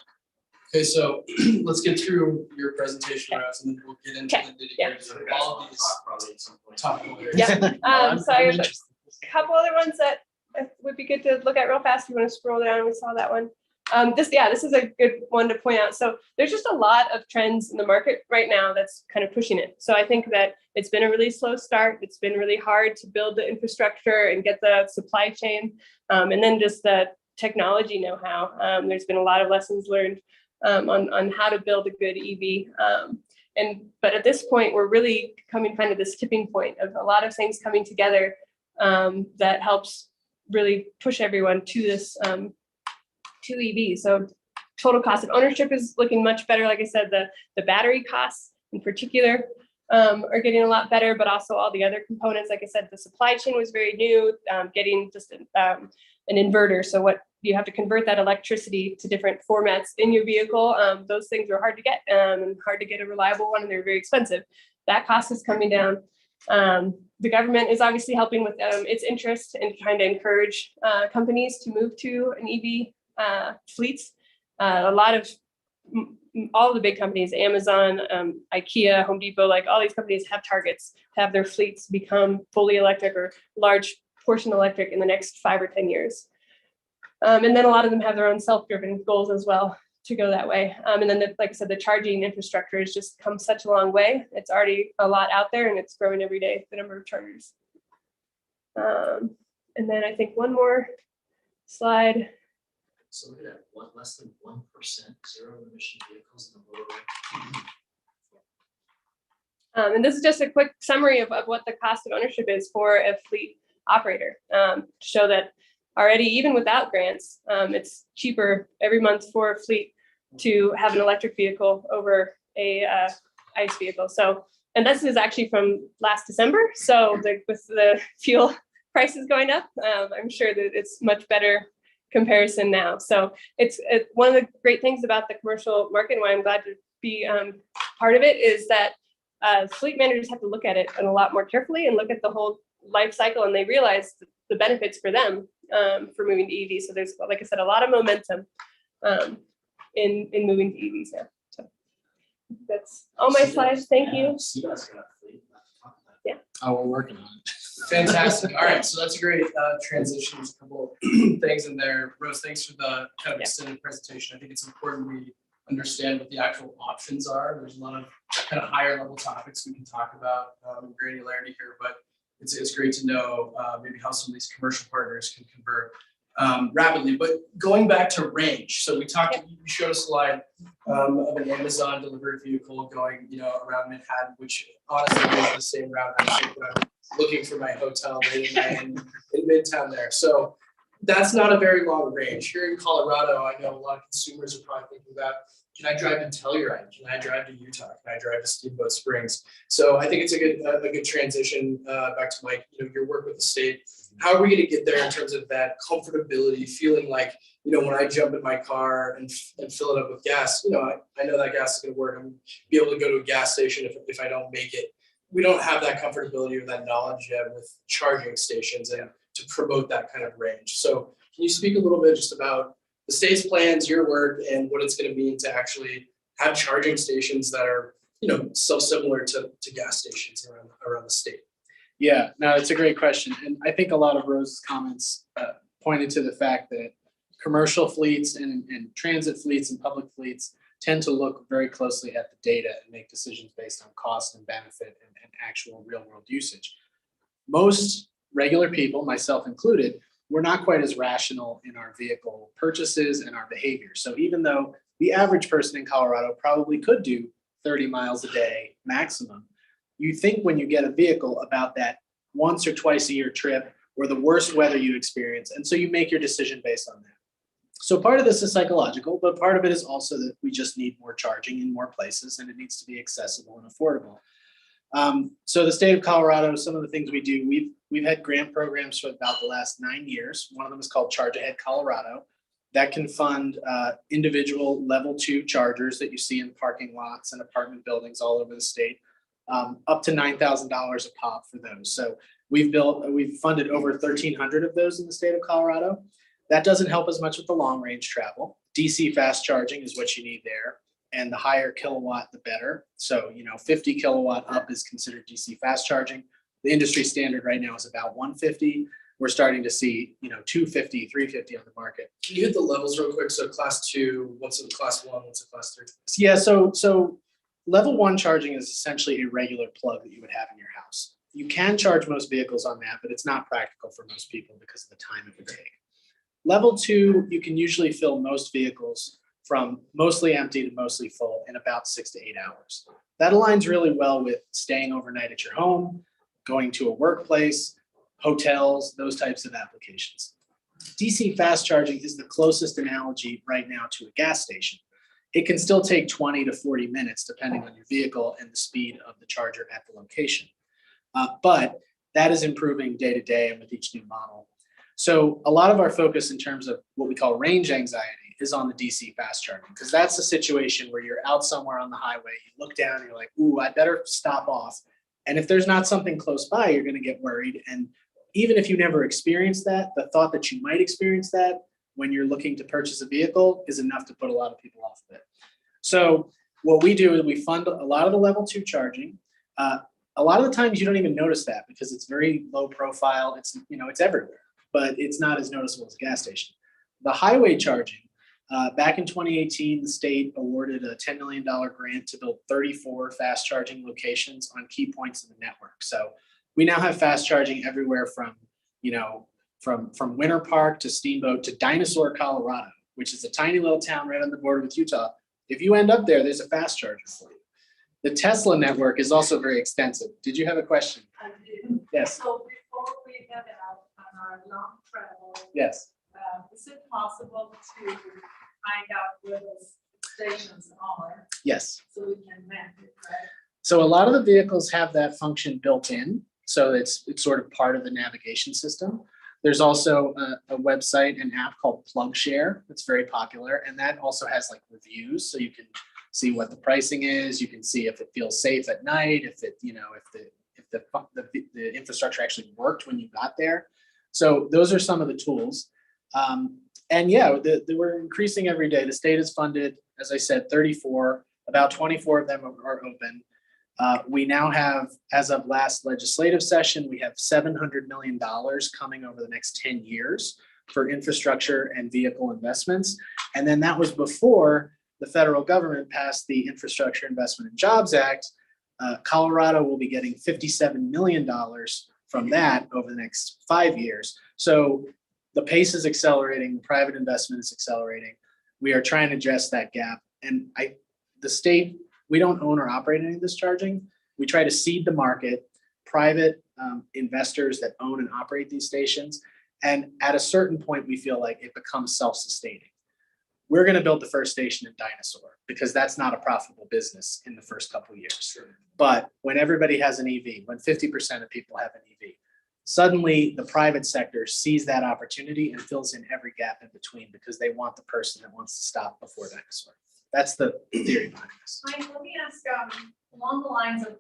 Okay, so let's get through your presentation, Roz, and then we'll get into the nitty-gritty of all of these topical areas. Yeah. So I have a couple other ones that would be good to look at real fast. If you want to scroll down, we saw that one. This is a good one to point out. So there's just a lot of trends in the market right now that's kind of pushing it. So I think that it's been a really slow start. It's been really hard to build the infrastructure and get the supply chain, and then just the technology know-how. There's been a lot of lessons learned on how to build a good EV. But at this point, we're really coming kind of this tipping point of a lot of things coming together that helps really push everyone to this to EV. So total cost of ownership is looking much better. Like I said, the battery costs in particular are getting a lot better, but also all the other components. Like I said, the supply chain was very new, getting just an inverter. So what you have to convert that electricity to different formats in your vehicle. Those things are hard to get and hard to get a reliable one, and they're very expensive. That cost is coming down. The government is obviously helping with its interest in trying to encourage companies to move to an EV fleets. A lot of all the big companies, Amazon, IKEA, Home Depot, like all these companies have targets to have their fleets become fully electric or large portion electric in the next 5 or 10 years. And then a lot of them have their own self-driven goals as well to go that way. And then, like I said, the charging infrastructure has just come such a long way. It's already a lot out there, and it's growing every day, the number of chargers. And then I think one more slide. So look at that, less than 1% zero emission vehicles in the roadway. And this is just a quick summary of what the cost of ownership is for a fleet operator, to show that already, even without grants, it's cheaper every month for a fleet to have an electric vehicle over a ICE vehicle. So, and this is actually from last December. So with the fuel prices going up, I'm sure that it's much better comparison now. So it's one of the great things about the commercial market, and why I'm glad to be part of it, is that fleet managers have to look at it a lot more carefully and look at the whole life cycle, and they realize the benefits for them for moving to EV. So there's, like I said, a lot of momentum in moving to EVs now. So that's all my slides. Thank you. Yeah. Oh, we're working on it. Fantastic. All right, so that's a great transition. There's a couple things in there. Rose, thanks for the kind of extended presentation. I think it's important we understand what the actual options are. There's a lot of kind of higher level topics we can talk about granularity here, but it's great to know maybe how some of these commercial partners can convert rapidly. But going back to range, so we talked, you showed a slide of an Amazon delivery vehicle going, around Manhattan, which honestly is the same route I take when I'm looking for my hotel late at night in Midtown there. So that's not a very long range. Here in Colorado, I know a lot of consumers are probably thinking about, can I drive to Telluride? Can I drive to Utah? Can I drive to Steamboat Springs? So I think it's a good transition back to Mike, your work with the state. How are we going to get there in terms of that comfortability, feeling like, when I jump in my car and fill it up with gas, I know that gas is going to work. I'm going to be able to go to a gas station if I don't make it. We don't have that comfortability or that knowledge yet with charging stations and to promote that kind of range. So can you speak a little bit just about the state's plans, your work, and what it's going to mean to actually have charging stations that are, so similar to gas stations around the state? Yeah, no, it's a great question. And I think a lot of Rose's comments pointed to the fact that commercial fleets and transit fleets and public fleets tend to look very closely at the data and make decisions based on cost and benefit and actual real world usage. Most regular people, myself included, we're not quite as rational in our vehicle purchases and our behavior. So even though the average person in Colorado probably could do 30 miles a day maximum, you think when you get a vehicle about that once or twice a year trip or the worst weather you experience. And so you make your decision based on that. So part of this is psychological, but part of it is also that we just need more charging in more places, and it needs to be accessible and affordable. So the state of Colorado, some of the things we do, we've had grant programs for about the last 9 years. One of them is called Charge Ahead Colorado. That can fund individual level 2 chargers that you see in parking lots and apartment buildings all over the state, up to $9,000 a pop for those. So we've funded over 1,300 of those in the state of Colorado. That doesn't help as much with the long range travel. DC fast charging is what you need there. And the higher kilowatt, the better. So, 50 kilowatt up is considered DC fast charging. The industry standard right now is about 150. We're starting to see, 250, 350 on the market. Can you hit the levels real quick? So class 2, what's a class 1, what's a class 3? Yeah, so level 1 charging is essentially a regular plug that you would have in your house. You can charge most vehicles on that, but it's not practical for most people because of the time it would take. Level 2, you can usually fill most vehicles from mostly empty to mostly full in about 6 to 8 hours. That aligns really well with staying overnight at your home, going to a workplace, hotels, those types of applications. DC fast charging is the closest analogy right now to a gas station. It can still take 20 to 40 minutes depending on your vehicle and the speed of the charger at the location. But that is improving day to day and with each new model. So a lot of our focus in terms of what we call range anxiety is on the DC fast charging, because that's a situation where you're out somewhere on the highway, you look down and you're like, ooh, I better stop off. And if there's not something close by, you're going to get worried. And even if you never experienced that, the thought that you might experience that when you're looking to purchase a vehicle is enough to put a lot of people off of it. So what we do is we fund a lot of the level 2 charging. A lot of the times you don't even notice that because it's very low profile. It's, it's everywhere, but it's not as noticeable as a gas station. The highway charging, back in 2018, the state awarded a $10 million grant to build 34 fast charging locations on key points in the network. So we now have fast charging everywhere from Winter Park to Steamboat to Dinosaur, Colorado, which is a tiny little town right on the border with Utah. If you end up there, there's a fast charger for you. The Tesla network is also very extensive. Did you have a question? I did. Yes. So before we head out on our long travel, Yes. Is it possible to find out where those stations are Yes. so we can map it, right? So a lot of the vehicles have that function built in. So it's sort of part of the navigation system. There's also a website and app called PlugShare that's very popular. And that also has like reviews. So you can see what the pricing is. You can see if it feels safe at night, if it, if the infrastructure actually worked when you got there. So those are some of the tools. And yeah, we're increasing every day. The state has funded, as I said, 34, about 24 of them are open. We now have, as of last legislative session, we have $700 million coming over the next 10 years for infrastructure and vehicle investments. And then that was before the federal government passed the Infrastructure Investment and Jobs Act. Colorado will be getting $57 million from that over the next 5 years. So the pace is accelerating, the private investment is accelerating. We are trying to address that gap. And the state, we don't own or operate any of this charging. We try to seed the market, private investors that own and operate these stations. And at a certain point, we feel like it becomes self-sustaining. We're going to build the first station in Dinosaur because that's not a profitable business in the first couple of years. Sure. But when everybody has an EV, when 50% of people have an EV, suddenly the private sector sees that opportunity and fills in every gap in between because they want the person that wants to stop before Dinosaur. That's the theory behind this. Mike, let me ask, along the lines of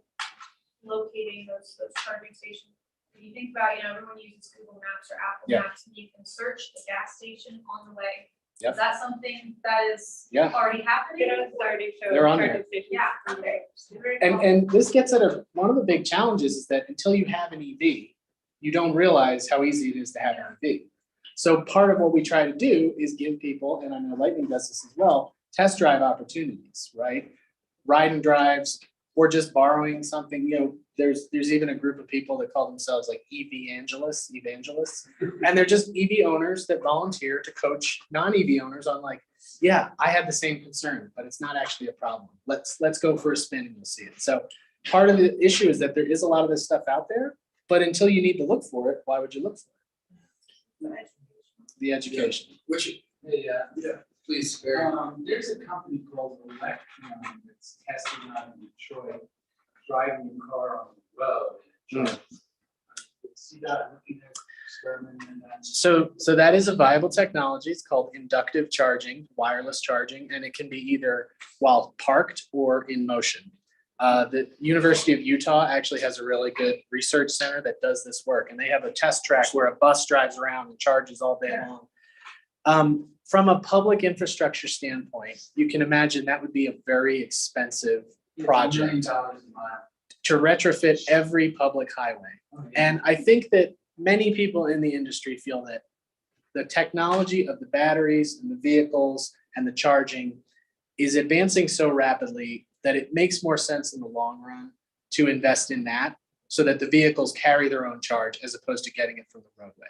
locating those charging stations, when you think about, everyone uses Google Maps or Apple Maps, and you can search the gas station on the way. Yep. Is that something that is Yeah. already happening? It's already shown. They're on charging there. stations. Yeah, okay. Very cool. And this gets at one of the big challenges is that until you have an EV, you don't realize how easy it is to have an EV. So part of what we try to do is give people, and I know Lightning does this as well, test drive opportunities, right? Ride and drives, or just borrowing something. There's even a group of people that call themselves like evangelists, and they're just EV owners that volunteer to coach non-EV owners on like, yeah, I have the same concern, but it's not actually a problem. Let's go for a spin and you'll see it. So part of the issue is that there is a lot of this stuff out there, but until you need to look for it, why would you look for it? The education. Please, Barry. There's a company called Electron that's testing out in Detroit, driving a car on the road. See that, looking at experimenting that. So that is a viable technology. It's called inductive charging, wireless charging, and it can be either while parked or in motion. The University of Utah actually has a really good research center that does this work, and they have a test track where a bus drives around and charges all day long. From a public infrastructure standpoint, you can imagine that would be a very expensive project $1 million a mile. to retrofit every public highway. And I think that many people in the industry feel that the technology of the batteries and the vehicles and the charging is advancing so rapidly that it makes more sense in the long run to invest in that so that the vehicles carry their own charge as opposed to getting it from the roadway.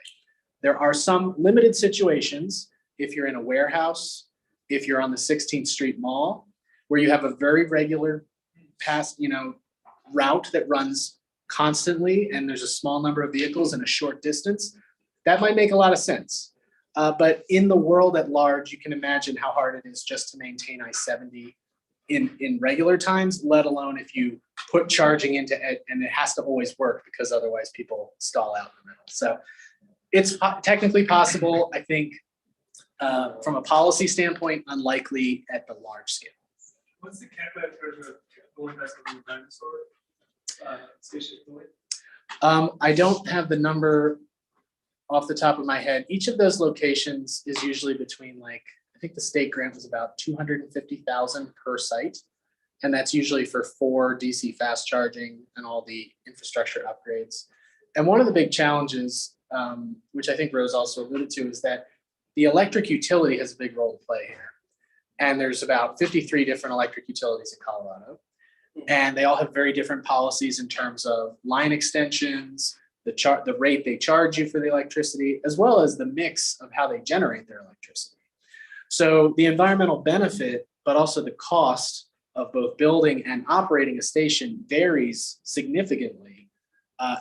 There are some limited situations, if you're in a warehouse if you're on the 16th Street Mall, where you have a very regular route that runs constantly and there's a small number of vehicles in a short distance, that might make a lot of sense. But in the world at large, you can imagine how hard it is just to maintain I-70 in regular times, let alone if you put charging into it, and it has to always work because otherwise people stall out in the middle. So it's technically possible. I think from a policy standpoint, unlikely at the large scale. What's the cap at for the going back to the dinosaur station? I don't have the number off the top of my head. Each of those locations is usually between I think the state grant was about 250,000 per site. And that's usually for 4 DC fast charging and all the infrastructure upgrades. And one of the big challenges, which I think Rose also alluded to, is that the electric utility has a big role to play here. And there's about 53 different electric utilities in Colorado. And they all have very different policies in terms of line extensions, the rate they charge you for the electricity, as well as the mix of how they generate their electricity. So the environmental benefit, but also the cost of both building and operating a station varies significantly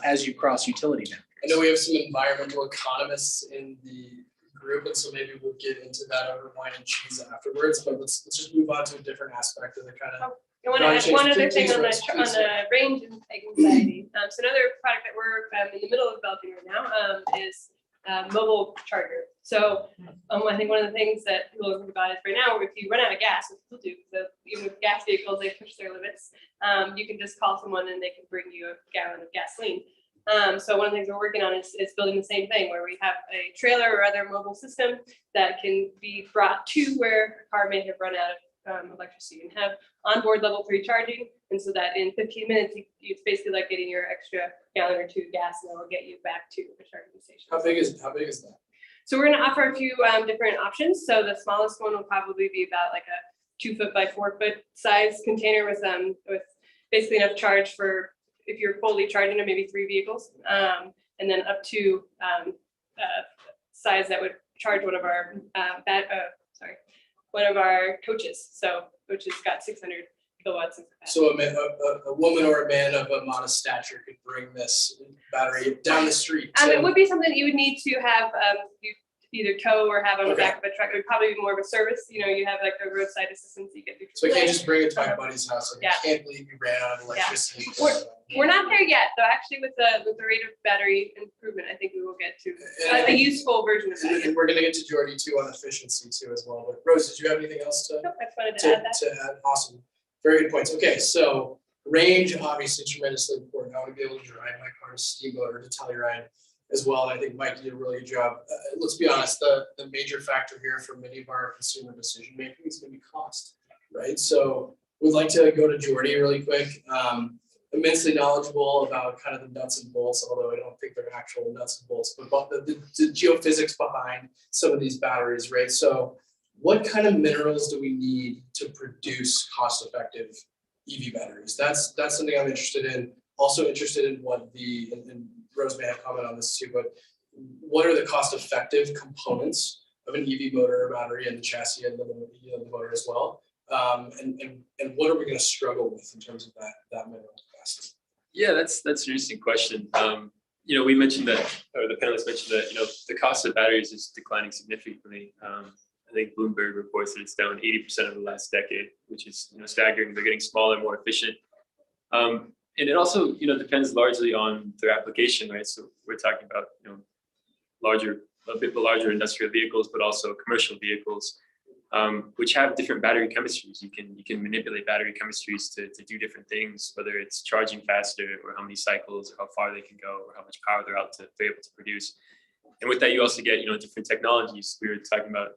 as you cross utility boundaries. I know we have some environmental economists in the group, and so maybe we'll get into that over wine and cheese afterwards, but let's just move on to a different aspect of the kind of. I want to add one other thing on Please, the range anxiety. So another product that we're in the middle of developing right now is mobile charger. So I think one of the things that people think about is right now, if you run out of gas, which people do, so even with gas vehicles, they push their limits. You can just call someone and they can bring you a gallon of gasoline. So one of the things we're working on is building the same thing where we have a trailer or other mobile system that can be brought to where a car may have run out of electricity and have onboard level 3 charging. And so that in 15 minutes, it's basically like getting your extra gallon or 2 of gas, and it'll get you back to the charging station. How big is that? So we're going to offer a few different options. So the smallest one will probably be about like a 2 foot by 4 foot size container with basically enough charge for if you're fully charging to maybe 3 vehicles, and then up to size that would charge one of our one of our coaches. So coaches got 600 kilowatts of capacity. So a woman or a man of a modest stature could bring this battery down the street. It would be something you would need to have you either tow or have on the back of a truck. It would probably be more of a service. You have like the roadside assistance you get. So I can't just bring it to my buddy's house. I can't believe you ran out of electricity. We're not there yet, though. Actually, with the rate of battery improvement, I think we will get to a useful version of that. And we're going to get to Jordy too on efficiency too as well. But Rose, did you have anything else to? Nope, I just wanted to add that. Awesome, very good points. Okay, so range obviously tremendously important. I want to be able to drive my car's steamboat or to Telluride as well. And I think Mike did a really good job. Let's be honest, the major factor here for many of our consumer decision making is going to be cost, right? So we'd like to go to Jordy really quick. Immensely knowledgeable about kind of the nuts and bolts, although I don't think they're actual nuts and bolts, but the geophysics behind some of these batteries, right? So what kind of minerals do we need to produce cost-effective EV batteries? That's something I'm interested in. Also interested in what and Rose may have comment on this too, but what are the cost-effective components of an EV motor or battery and the chassis and the motor as well? And what are we going to struggle with in terms of that mineral capacity? Yeah, that's an interesting question. We mentioned that, or the panelists mentioned that, the cost of batteries is declining significantly. I think Bloomberg reports that it's down 80% over the last decade, which is staggering. They're getting smaller, more efficient. And it also, depends largely on their application, right? So we're talking about, a bit larger industrial vehicles, but also commercial vehicles, which have different battery chemistries. You can manipulate battery chemistries to do different things, whether it's charging faster or how many cycles or how far they can go or how much power they're able to produce. And with that, you also get, different technologies. We were talking about,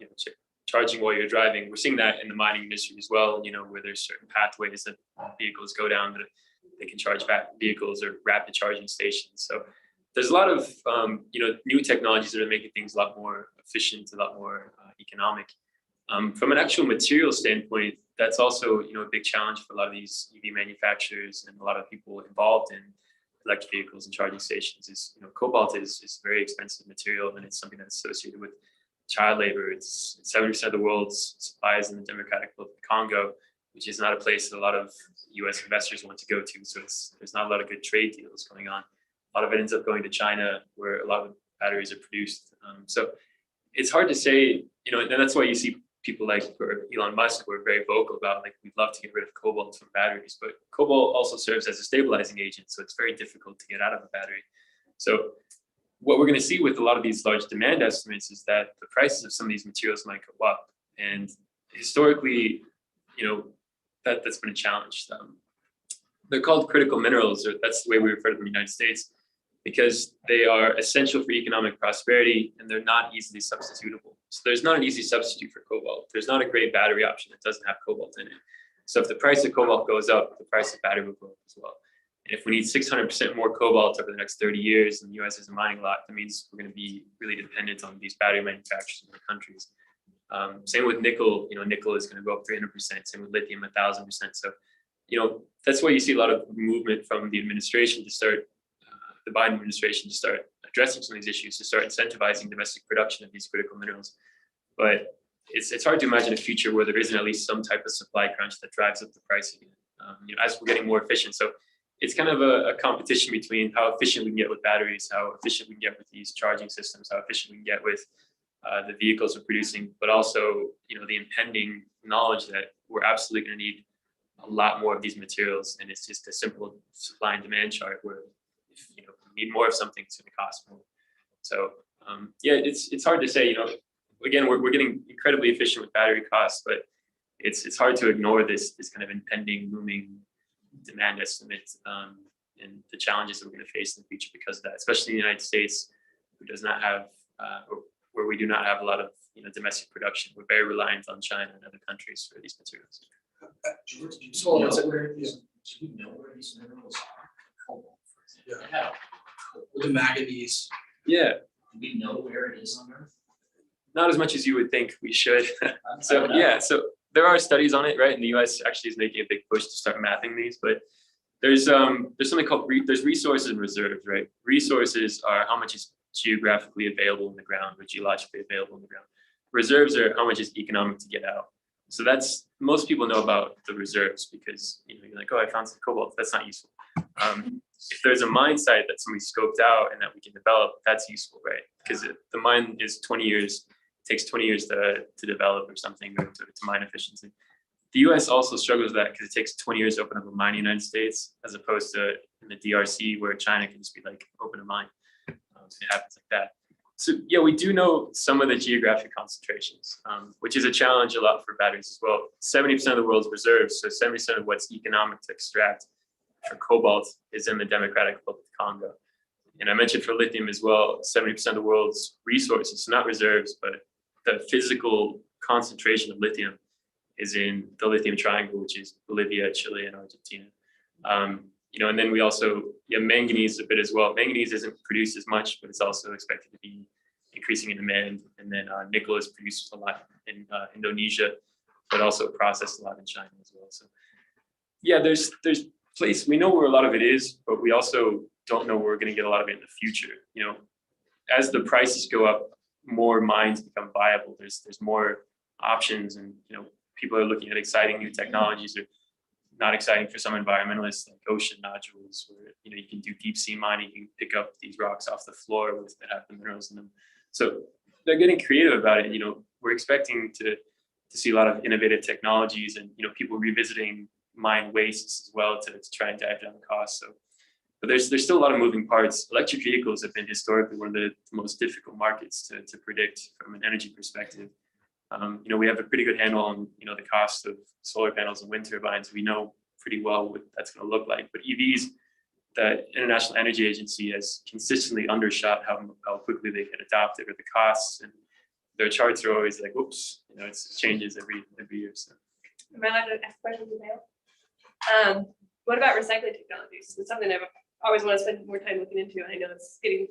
charging while you're driving. We're seeing that in the mining industry as well, where there's certain pathways that vehicles go down that they can charge vehicles or rapid charging stations. So there's a lot of, new technologies that are making things a lot more efficient, a lot more economic. From an actual material standpoint, that's also, a big challenge for a lot of these EV manufacturers and a lot of people involved in electric vehicles and charging stations is, cobalt is very expensive material, and it's something that's associated with child labor. It's 70% of the world's supply is in the Democratic Republic of Congo, which is not a place that a lot of US investors want to go to. So there's not a lot of good trade deals going on. A lot of it ends up going to China, where a lot of batteries are produced. So it's hard to say, and that's why you see people like Elon Musk who are very vocal about, like, we'd love to get rid of cobalt from batteries, but cobalt also serves as a stabilizing agent. So it's very difficult to get out of a battery. So what we're going to see with a lot of these large demand estimates is that the prices of some of these materials might go up. And historically, that's been a challenge. They're called critical minerals, or that's the way we refer to them in the United States, because they are essential for economic prosperity and they're not easily substitutable. So there's not an easy substitute for cobalt. There's not a great battery option that doesn't have cobalt in it. So if the price of cobalt goes up, the price of battery will go up as well. And if we need 600% more cobalt over the next 30 years, and the US isn't mining a lot, that means we're going to be really dependent on these battery manufacturers in other countries. Same with nickel. Nickel is going to go up 300%. Same with lithium, 1,000%. So, that's why you see a lot of movement from the administration to start, the Biden administration to start addressing some of these issues, to start incentivizing domestic production of these critical minerals. But it's hard to imagine a future where there isn't at least some type of supply crunch that drives up the price again, as we're getting more efficient. So it's kind of a competition between how efficient we can get with batteries, how efficient we can get with these charging systems, how efficient we can get with the vehicles we're producing, but also, the impending knowledge that we're absolutely going to need a lot more of these materials. And it's just a simple supply and demand chart where if we need more of something, it's going to cost more. So it's hard to say. Again, we're getting incredibly efficient with battery costs, but it's hard to ignore this kind of impending, looming demand estimate and the challenges that we're going to face in the future because of that, especially in the United States, who does not have where we do not have a lot of domestic production. We're very reliant on China and other countries for these materials. George, do So, you is know it- where these minerals are? Cobalt, for example. Yeah. The manganese. Yeah, Do we know where it is on Earth? not as much as you would think we should. So there are studies on it, right? And the US actually is making a big push to start mapping these, but there's something called there's resources and reserves, right? Resources are how much is geographically available in the ground or geologically available in the ground. Reserves are how much is economic to get out. So that's, most people know about the reserves because you're like, oh, I found some cobalt. That's not useful. If there's a mine site that somebody scoped out and that we can develop, that's useful, right? Because the mine is 20 years. It takes 20 years to develop or something, or to mine efficiency. The US also struggles with that because it takes 20 years to open up a mine in the United States, as opposed to in the DRC where China can just be like, open a mine. So it happens like that. So yeah, we do know some of the geographic concentrations, which is a challenge a lot for batteries as well. 70% of the world's reserves, so 70% of what's economic to extract for cobalt is in the Democratic Republic of Congo. And I mentioned for lithium as well, 70% of the world's resources, so not reserves, but the physical concentration of lithium is in the lithium triangle, which is Bolivia, Chile, and Argentina. And then we also, manganese a bit as well. Manganese isn't produced as much, but it's also expected to be increasing in demand. And then nickel is produced a lot in Indonesia, but also processed a lot in China as well. So yeah, there's place, we know where a lot of it is, but we also don't know where we're going to get a lot of it in the future. As the prices go up, more mines become viable. There's more options, and people are looking at exciting new technologies. Or not exciting for some environmentalists, like ocean nodules, where you can do deep sea mining. You can pick up these rocks off the floor that have the minerals in them. So they're getting creative about it. We're expecting to see a lot of innovative technologies, and people revisiting mine wastes as well to try and drive down the cost. So, but there's still a lot of moving parts. Electric vehicles have been historically one of the most difficult markets to predict from an energy perspective. We have a pretty good handle on, the cost of solar panels and wind turbines. We know pretty well what that's going to look like. But EVs, the International Energy Agency has consistently undershot how quickly they get adopted, or the costs, and their charts are always like, whoops, it changes every year. So. Am I allowed to ask questions of Dale? What about recycling technologies? It's something I've always wanted to spend more time looking into. I know it's getting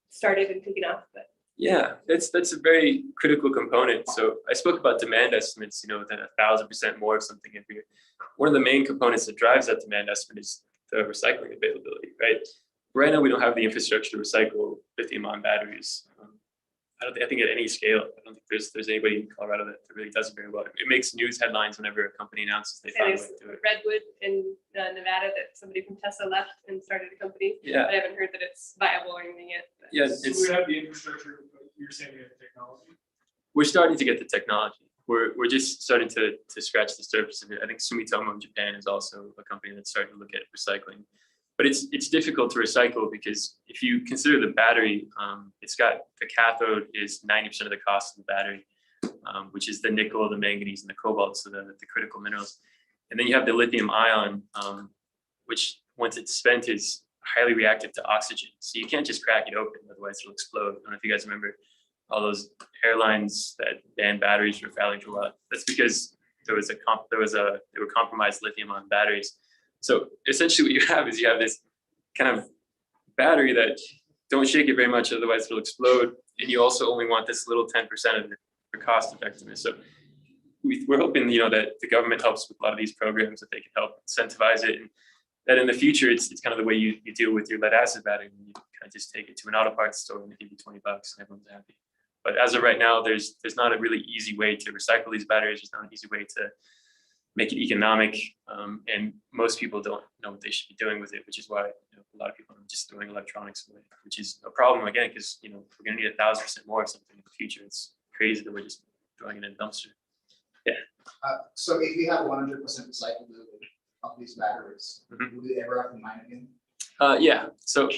started and taking off, but. Yeah, that's a very critical component. So I spoke about demand estimates, that 1,000% more of something every year. One of the main components that drives that demand estimate is the recycling availability, right? Right now, we don't have the infrastructure to recycle lithium-ion batteries. I think at any scale, I don't think there's anybody in Colorado that really does it very well. It makes news headlines whenever a company announces they And found a there's way to do it. Redwood in Nevada that somebody from Tesla left and started a company. Yeah, I haven't heard that it's viable or anything yet. but- yeah, So we have the infrastructure, but you're saying we have the technology. we're starting to get the technology. We're just starting to scratch the surface of it. I think Sumitomo in Japan is also a company that's starting to look at recycling. But it's difficult to recycle because if you consider the battery, it's got the cathode is 90% of the cost of the battery, which is the nickel, the manganese, and the cobalt, so the critical minerals. And then you have the lithium ion, which once it's spent is highly reactive to oxygen. So you can't just crack it open, otherwise it'll explode. I don't know if you guys remember all those airlines that banned batteries for failing for a while. That's because they were compromised lithium-ion batteries. So essentially what you have is you have this kind of battery that don't shake it very much, otherwise it'll explode. And you also only want this little 10% of it for cost effectiveness. So we're hoping, that the government helps with a lot of these programs, that they can help incentivize it. And that in the future, it's kind of the way you deal with your lead acid battery. You kind of just take it to an auto parts store and they give you $20 and everyone's happy. But as of right now, there's not a really easy way to recycle these batteries. There's not an easy way to make it economic, and most people don't know what they should be doing with it, which is why a lot of people are just throwing electronics away, which is a problem again, because we're going to need 1,000% more of something in the future. It's crazy that we're just throwing it in a dumpster. Yeah. So if you have 100% recyclability of these batteries, Mhm. will you ever have to mine again? Yeah. So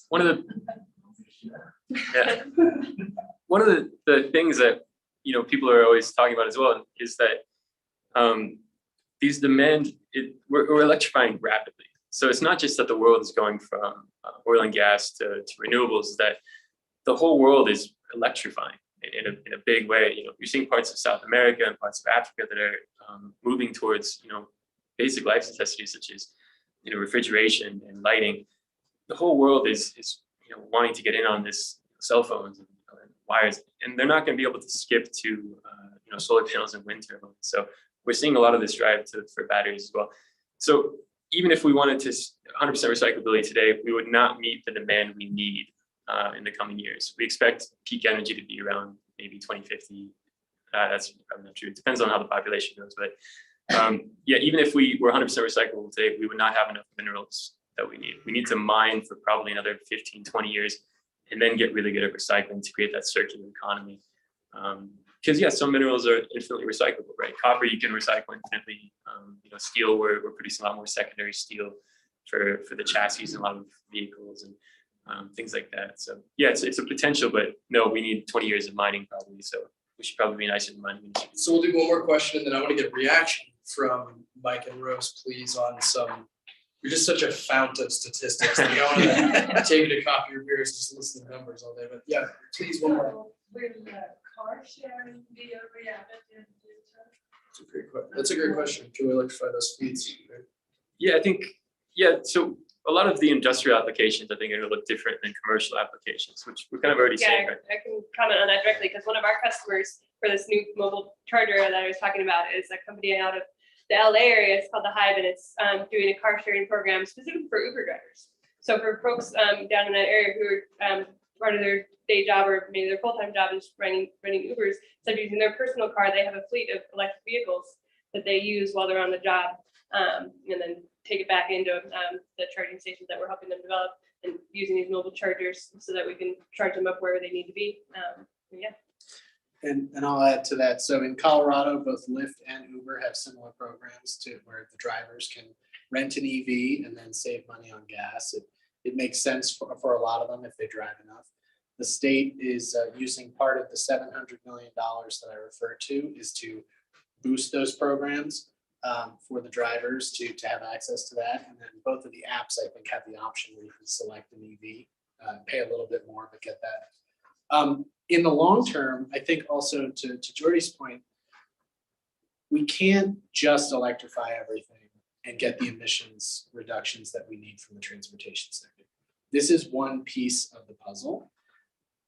one of the things that people are always talking about as well is that these we're electrifying rapidly. So it's not just that the world is going from oil and gas to renewables, that the whole world is electrifying in a big way. You're seeing parts of South America and parts of Africa that are moving towards basic life necessities such as refrigeration and lighting. The whole world is wanting to get in on this cell phones and wires, and they're not going to be able to skip to solar panels and wind turbines. So we're seeing a lot of this drive for batteries as well. So even if we wanted to 100% recyclability today, we would not meet the demand we need in the coming years. We expect peak energy to be around maybe 2050. That's probably not true. It depends on how the population goes. But even if we were 100% recyclable today, we would not have enough minerals that we need. We need to mine for probably another 15, 20 years and then get really good at recycling to create that circular economy. Because some minerals are infinitely recyclable, right? Copper you can recycle infinitely. Steel we're producing a lot more secondary steel for the chassis and a lot of vehicles and things like that. So it's a potential, but no, we need 20 years of mining probably. So we should probably be nicer than mining. So we'll do one more question, and then I want to get a reaction from Mike and Rose, please, on some. You're just such a fount of statistics. Like, I want to take you to copy your beers, just listen to numbers all day. But yeah, please, one more. Will car sharing be a reality in the future? That's a great question. Can we electrify those fleets? Yeah, I think, so a lot of the industrial applications, I think, are going to look different than commercial applications, which we're kind of already saying, right? I can comment on that directly because one of our customers for this new mobile charger that I was talking about is a company out of the LA area. It's called The Hive, and it's doing a car sharing program specifically for Uber drivers. So for folks down in that area who are part of their day job or maybe their full-time job is running Ubers, instead of using their personal car, they have a fleet of electric vehicles that they use while they're on the job, and then take it back into the charging stations that we're helping them develop and using these mobile chargers so that we can charge them up wherever they need to be. And I'll add to that. So in Colorado, both Lyft and Uber have similar programs to where the drivers can rent an EV and then save money on gas. It makes sense for a lot of them if they drive enough. The state is using part of the $700 million that I referred to is to boost those programs for the drivers to have access to that. And then both of the apps, I think, have the option where you can select an EV, pay a little bit more, but get that. In the long term, I think also to Jordy's point, we can't just electrify everything and get the emissions reductions that we need from the transportation sector. This is one piece of the puzzle.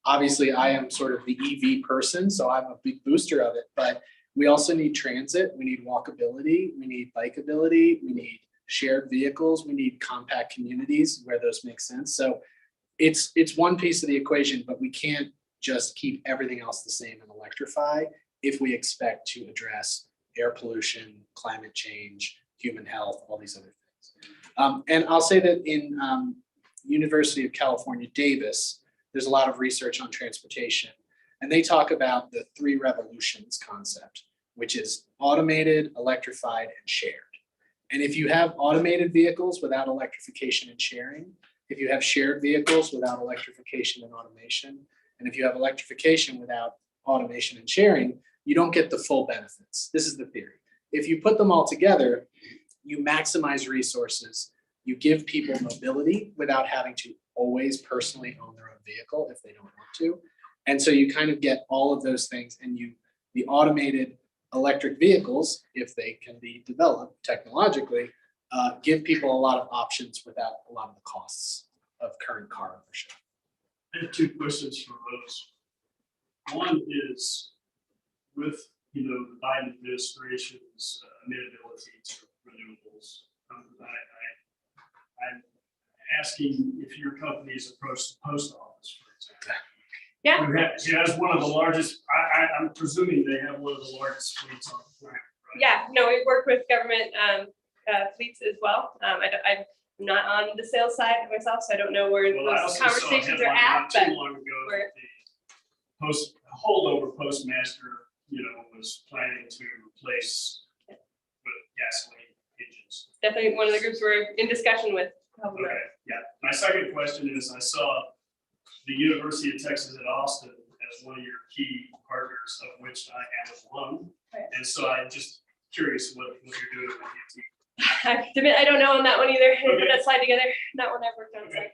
Obviously, I am sort of the EV person, so I'm a big booster of it, but we also need transit, we need walkability, we need bikeability, we need shared vehicles, we need compact communities where those make sense. So it's one piece of the equation, but we can't just keep everything else the same and electrify if we expect to address air pollution, climate change, human health, all these other things. And I'll say that in University of California, Davis, there's a lot of research on transportation, and they talk about the 3 revolutions concept, which is automated, electrified, and shared. And if you have automated vehicles without electrification and sharing, if you have shared vehicles without electrification and automation, and if you have electrification without automation and sharing, you don't get the full benefits. This is the theory. If you put them all together, you maximize resources, you give people mobility without having to always personally own their own vehicle if they don't want to. And so you kind of get all of those things, and the automated electric vehicles, if they can be developed technologically, give people a lot of options without a lot of the costs of current car ownership. I have 2 questions for Rose. One is with, the Biden administration's amenability to renewables. I'm asking if your company has approached the post office, for example. Yeah. It has one of the largest, I'm presuming they have one of the largest fleets on the planet, right? Yeah, no, we work with government fleets as well. I'm not on the sales side myself, so I don't know where Well, I those also saw a conversations are headline at, not but too long ago that we're- the holdover postmaster, was planning to replace with gasoline engines. definitely one of the groups we're in discussion with. helping out. Okay, yeah. My second question is, I saw the University of Texas at Austin as one of your key partners, of which I am one. Right. And so I'm just curious what you're doing with UT. I have to admit, I don't know on that one either. I put Okay. that slide together. That one I've worked on. Okay.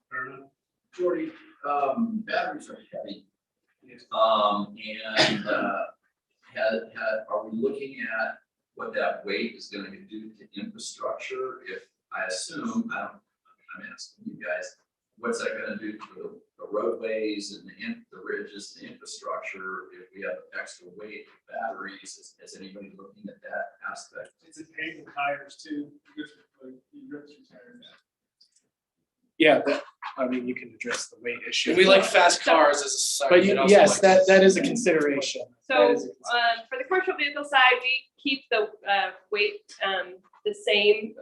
Fair enough. Jordy, batteries are heavy. Are we looking at what that weight is going to do to infrastructure? If I assume, I'm asking you guys, what's that going to do to the roadways and the ridges, the infrastructure? If we have extra weight of batteries, is anybody looking at that aspect? It's a paint with tires too. You rip your tires out. Yeah, you can address the weight issue. We like fast cars as a society. But I'd also yes, like to- that is a consideration. That So is a consideration. for the commercial vehicle side, we keep the weight the same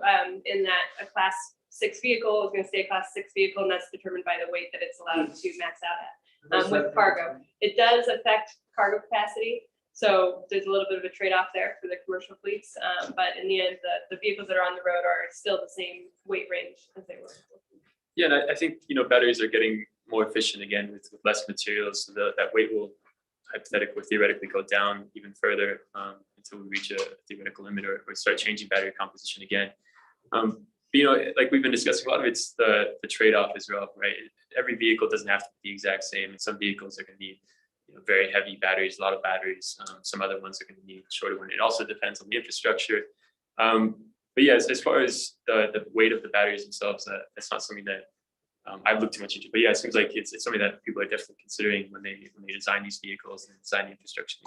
in that a class 6 vehicle is going to stay a class 6 vehicle, and that's determined by the weight that it's allowed to max out at. With cargo, it does affect cargo capacity. So there's a little bit of a trade-off there for the commercial fleets. But in the end, the vehicles that are on the road are still the same weight range as they were. Yeah, and I think, batteries are getting more efficient again with less materials. So that weight will hypothetically, theoretically go down even further until we reach a theoretical limit or start changing battery composition again. But, like we've been discussing, a lot of it's the trade-off as well, right? Every vehicle doesn't have to be the exact same, and some vehicles are going to need very heavy batteries, a lot of batteries. Some other ones are going to need shorter one. It also depends on the infrastructure. But yeah, as far as the weight of the batteries themselves, that's not something that I've looked too much into. But yeah, it seems like it's something that people are definitely considering when they design these vehicles and design the infrastructure.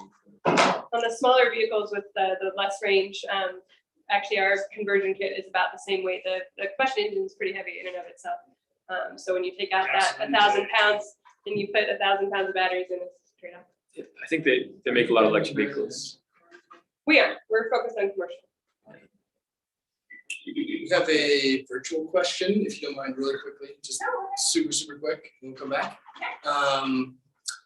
On the smaller vehicles with the less range, actually our conversion kit is about the same weight. The combustion engine is pretty heavy in and of itself. So when you take out that 1,000 pounds and you put 1,000 pounds of batteries in, it's straight up. I think they make a lot of electric vehicles. We're focused on commercial. We have a virtual question, if you don't mind, really quickly, just super quick, and we'll come back.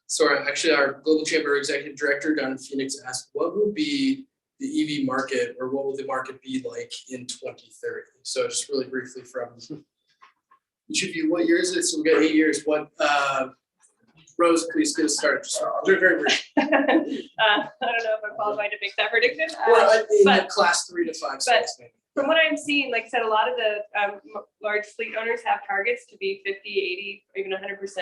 So our Global Chamber Executive Director down in Phoenix asked, what will be the EV market, or what will the market be like in 2030? So just really briefly from each of you, what year is it? So we got 8 years. What, Rose, please get us started. Just very brief. I don't know if I'm qualified to make that prediction. Or in but- class 3 to 5 space, maybe. From what I'm seeing, like I said, a lot of the large fleet owners have targets to be 50, 80, or even 100%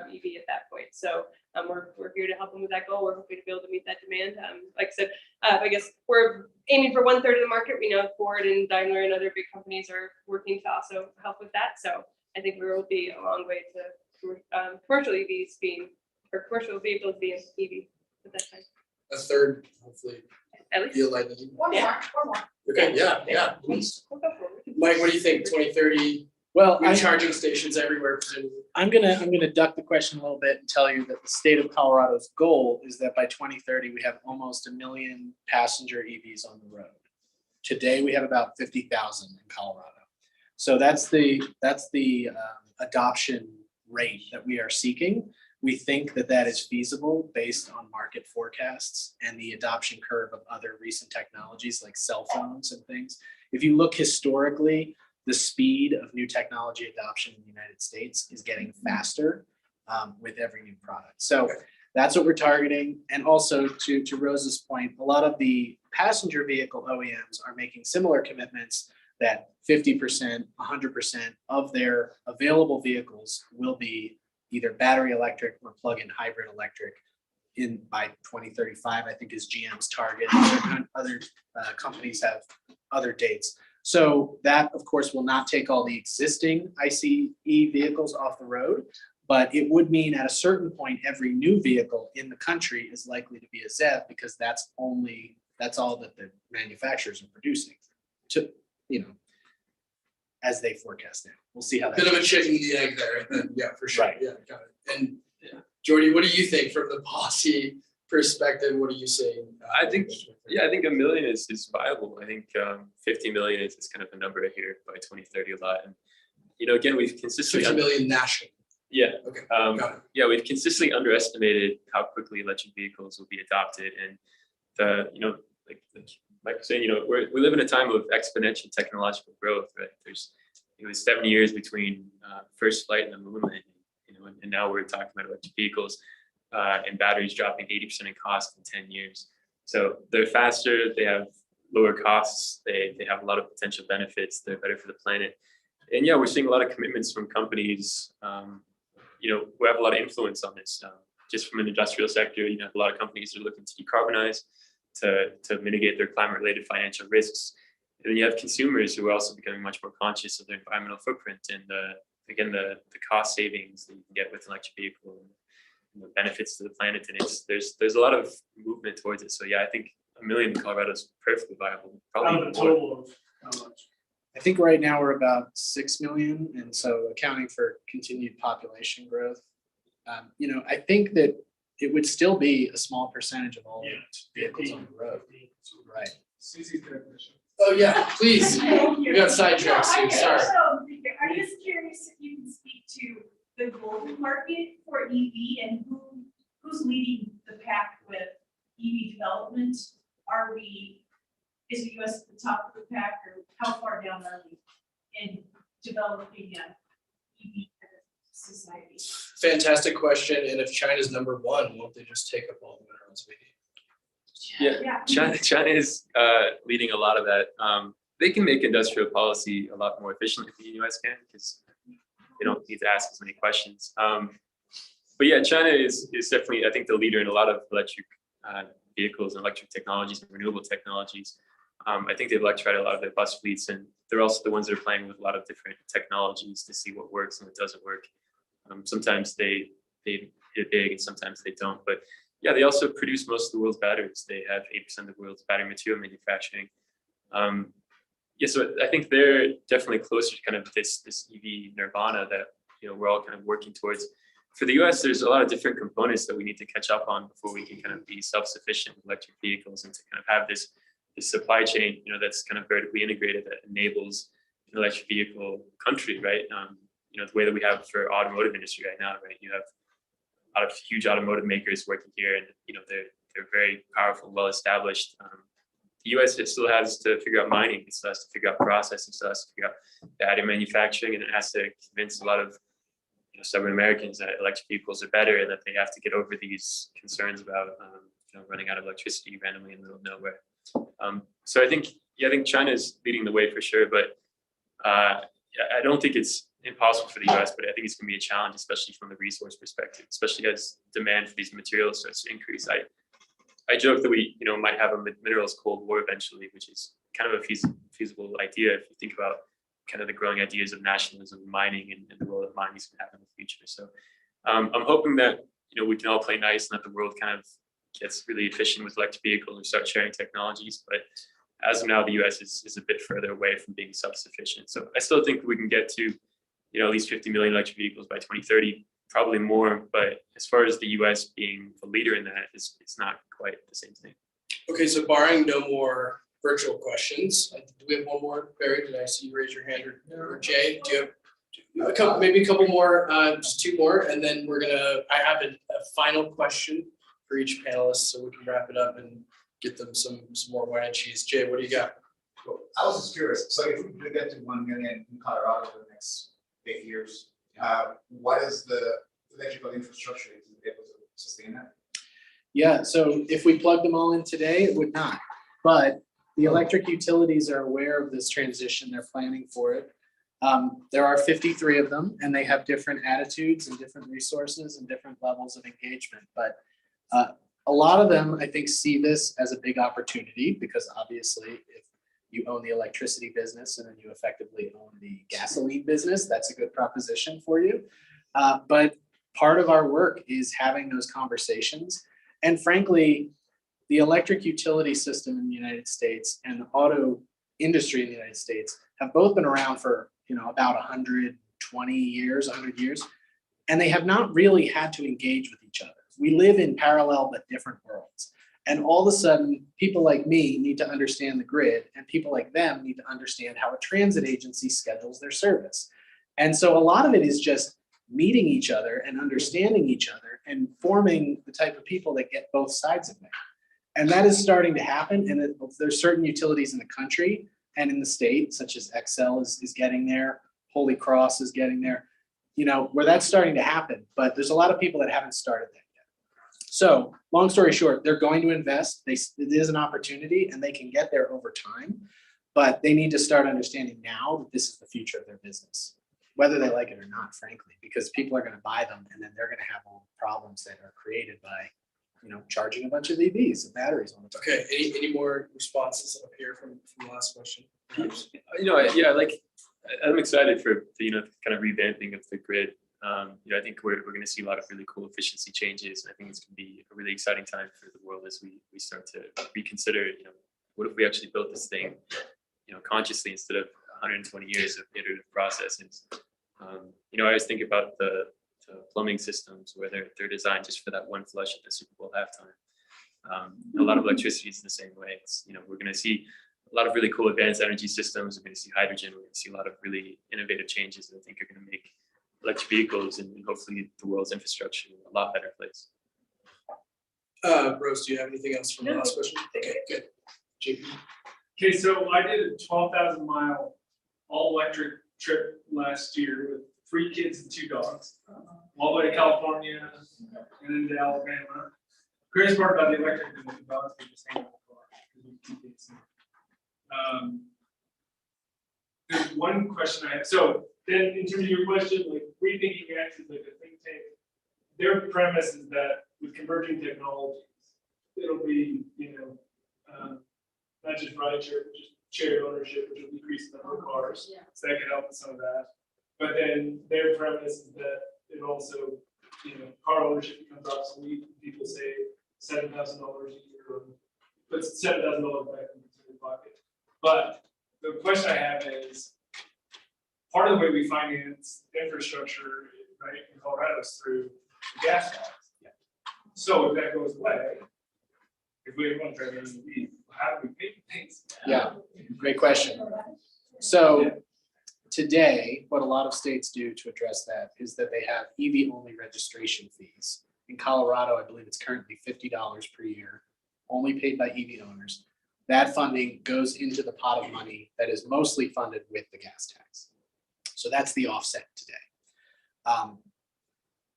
EV at that point. So we're here to help them with that goal. We're hoping to be able to meet that demand. Like I said, I guess we're aiming for 1/3 of the market. We know Ford and Daimler and other big companies are working to also help with that. So I think we will be a long way to commercial EVs being, or commercial vehicles being EV at that time. A third, hopefully. At least. Feel like One more. okay, yeah, please. We'll go for it. Mike, what do you think? 2030, Well, new charging stations everywhere, presumably. I'm gonna duck the question a little bit and tell you that the state of Colorado's goal is that by 2030, we have almost 1 million passenger EVs on the road. Today, we have about 50,000 in Colorado. So that's the adoption rate that we are seeking. We think that that is feasible based on market forecasts and the adoption curve of other recent technologies like cell phones and things. If you look historically, the speed of new technology adoption in the United States is getting faster with every new product. So that's what we're targeting. And also to Rose's point, a lot of the passenger vehicle OEMs are making similar commitments that 50%, 100% of their available vehicles will be either battery electric or plug-in hybrid electric by 2035, I think is GM's target. Other companies have other dates. So that, of course, will not take all the existing ICE vehicles off the road, but it would mean at a certain point, every new vehicle in the country is likely to be a ZEV because that's all that the manufacturers are producing to, as they forecast now. We'll see how that Bit of a goes. chicken and the egg there, and then, yeah, for sure, Right. yeah, got it. And Jordy, what do you think from the policy perspective? What are you saying? I think 1 million is viable. I think 50 million is kind of a number here by 2030 a lot. And, again, we've consistently 50 million national. Yeah. Okay, got it. Yeah, we've consistently underestimated how quickly electric vehicles will be adopted. And like Mike was saying, we live in a time of exponential technological growth, right? There's 70 years between first flight and the moon, and now we're talking about electric vehicles and batteries dropping 80% in cost in 10 years. So they're faster, they have lower costs, they have a lot of potential benefits, they're better for the planet. And yeah, we're seeing a lot of commitments from companies, who have a lot of influence on this. Just from an industrial sector, a lot of companies are looking to decarbonize, to mitigate their climate-related financial risks. And then you have consumers who are also becoming much more conscious of their environmental footprint and the cost savings that you can get with an electric vehicle and the benefits to the planet. And there's a lot of movement towards it. So yeah, I think 1 million in Colorado is perfectly viable. Probably Out of even a more. total of how much? I think right now we're about 6 million. And so accounting for continued population growth, I think that it would still be a small percentage of all vehicles on the road. Right. Susie's got a question. Oh, yeah, please. Thank you. We got sidetracked, Sue, sorry. I'm just curious if you can speak to the global market for EV and who's leading the pack with EV development? Is the US at the top of the pack, or how far down are we in developing an EV society? Fantastic question. And if China's number one, won't they just take up all the minerals we need? Yeah, China is leading a lot of that. They can make industrial policy a lot more efficiently than the US can because they don't need to ask as many questions. But yeah, China is definitely, I think, the leader in a lot of electric vehicles and electric technologies and renewable technologies. I think they've electrified a lot of their bus fleets, and they're also the ones that are playing with a lot of different technologies to see what works and what doesn't work. Sometimes they hit big and sometimes they don't. But yeah, they also produce most of the world's batteries. They have 8% of the world's battery material manufacturing. So I think they're definitely closer to kind of this EV nirvana that we're all kind of working towards. For the US, there's a lot of different components that we need to catch up on before we can kind of be self-sufficient with electric vehicles and to kind of have this supply chain, that's kind of vertically integrated that enables an electric vehicle country, right? The way that we have for automotive industry right now, right? You have a lot of huge automotive makers working here, and they're very powerful, well established. The US, it still has to figure out mining, it still has to figure out processing, it still has to figure out battery manufacturing, and it has to convince a lot of stubborn Americans that electric vehicles are better and that they have to get over these concerns about running out of electricity randomly in the middle of nowhere. So I think China is leading the way for sure, but I don't think it's impossible for the US, but I think it's going to be a challenge, especially from the resource perspective, especially as demand for these materials starts to increase. I joke that we might have a minerals cold war eventually, which is kind of a feasible idea if you think about kind of the growing ideas of nationalism, mining, and the role that mining is going to have in the future. So I'm hoping that we can all play nice and that the world kind of gets really efficient with electric vehicles and start sharing technologies. But as of now, the US is a bit further away from being self-sufficient. So I still think we can get to at least 50 million electric vehicles by 2030, probably more. But as far as the US being the leader in that, it's not quite the same thing. Okay, so barring no more virtual questions, do we have one more? Barry, did I see you raise your hand, or Jay, do you have maybe a couple more, just two more, and then I have a final question for each panelist, so we can wrap it up and get them some more wine and cheese. Jay, what do you got? I was just curious, so if we could get to 1 million in Colorado over the next 8 years, what is the electrical infrastructure to be able to sustain that? Yeah, so if we plug them all in today, it would not. But the electric utilities are aware of this transition. They're planning for it. There are 53 of them, and they have different attitudes and different resources and different levels of engagement. But a lot of them, I think, see this as a big opportunity because obviously if you own the electricity business and then you effectively own the gasoline business, that's a good proposition for you. But part of our work is having those conversations. And frankly, the electric utility system in the United States and the auto industry in the United States have both been around for about 120 years, 100 years, and they have not really had to engage with each other. We live in parallel but different worlds. And all of a sudden, people like me need to understand the grid, and people like them need to understand how a transit agency schedules their service. And so a lot of it is just meeting each other and understanding each other and forming the type of people that get both sides of it. And that is starting to happen. And there's certain utilities in the country and in the state, such as Xcel is getting there, Holy Cross is getting there, where that's starting to happen. But there's a lot of people that haven't started that yet. So long story short, they're going to invest. It is an opportunity and they can get there over time, but they need to start understanding now that this is the future of their business, whether they like it or not, frankly, because people are going to buy them and then they're going to have all the problems that are created by charging a bunch of EVs and batteries on the top. Okay, any more responses up here from the last question? I'm excited for the kind of revamping of the grid. I think we're going to see a lot of really cool efficiency changes. And I think it's going to be a really exciting time for the world as we start to reconsider, what if we actually built this thing, consciously instead of 120 years of iterative processes. I always think about the plumbing systems where they're designed just for that one flush at the Super Bowl halftime. A lot of electricity is the same way. We're going to see a lot of really cool advanced energy systems. We're going to see hydrogen. We're going to see a lot of really innovative changes that I think are going to make electric vehicles and hopefully the world's infrastructure a lot better place. Rose, do you have anything else from the last question? Okay, good. JP. Okay, so I did a 12,000-mile all-electric trip last year with 3 kids and 2 dogs, all the way to California and then to Alabama. Greatest part about the electric is the dogs can just hang out in the car. There's one question I have. So then in terms of your question, like Rethinking X is like a think tank. Their premise is that with converging technologies, it'll be, not just rideshare, but just shared ownership, which will decrease the number of cars. Yeah. So that could help with some of that. But then their premise is that it also, car ownership becomes obsolete. People save $7,000 a year, puts $7,000 back in their pocket. But the question I have is, part of the way we finance infrastructure, right, in Colorado is through the gas tax. Yeah. So if that goes away, if we want to drive an EV, how do we pay for things? Yeah, great question. So today, what a lot of states do to address that is that they have EV-only registration fees. In Colorado, I believe it's currently $50 per year, only paid by EV owners. That funding goes into the pot of money that is mostly funded with the gas tax. So that's the offset today.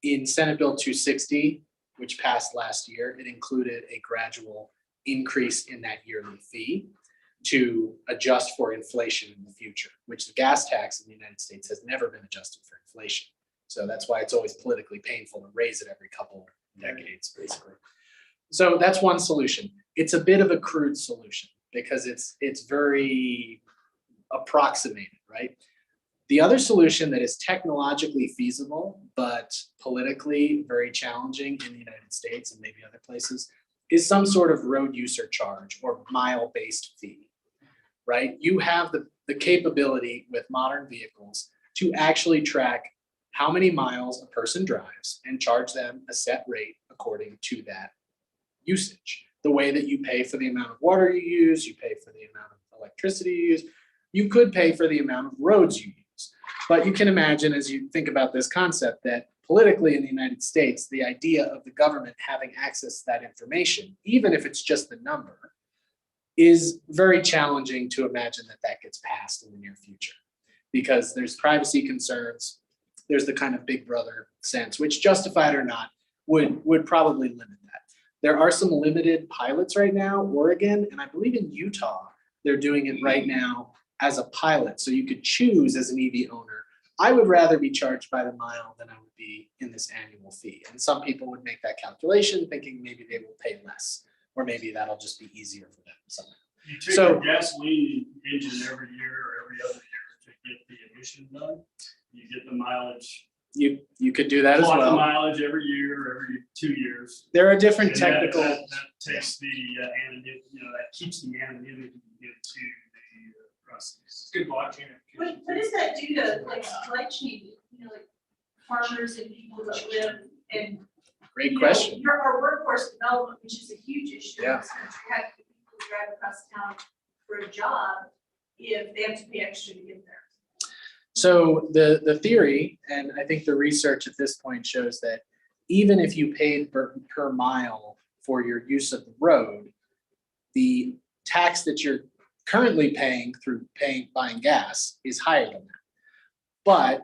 In Senate Bill 260, which passed last year, it included a gradual increase in that yearly fee to adjust for inflation in the future, which the gas tax in the United States has never been adjusted for inflation. So that's why it's always politically painful to raise it every couple of decades, basically. So that's one solution. It's a bit of a crude solution because it's very approximated, right? The other solution that is technologically feasible, but politically very challenging in the United States and maybe other places, is some sort of road user charge or mile-based fee, right? You have the capability with modern vehicles to actually track how many miles a person drives and charge them a set rate according to that usage. The way that you pay for the amount of water you use, you pay for the amount of electricity you use, you could pay for the amount of roads you use. But you can imagine, as you think about this concept, that politically in the United States, the idea of the government having access to that information, even if it's just the number, is very challenging to imagine that that gets passed in the near future. Because there's privacy concerns, there's the kind of big brother sense, which, justified or not, would probably limit that. There are some limited pilots right now, Oregon, and I believe in Utah, they're doing it right now as a pilot. So you could choose as an EV owner, I would rather be charged by the mile than I would be in this annual fee. And some people would make that calculation thinking maybe they will pay less, or maybe that'll just be easier for them somehow. You take your gasoline engine every year or every other year to get the emission done. You get the mileage. You could do that as Clock the well. mileage every year, every 2 years. There are different And technical. that takes the anonymity, that keeps the anonymity into the process. Good blockchain. What does that do to like supply chain, like farmers and people that live in? Great question. Our workforce development, which is a huge issue in Yeah. this country, how do people who drive across town for a job if they have to pay extra to get there? So the theory, and I think the research at this point shows that even if you paid per mile for your use of the road, the tax that you're currently paying through buying gas is higher than that. But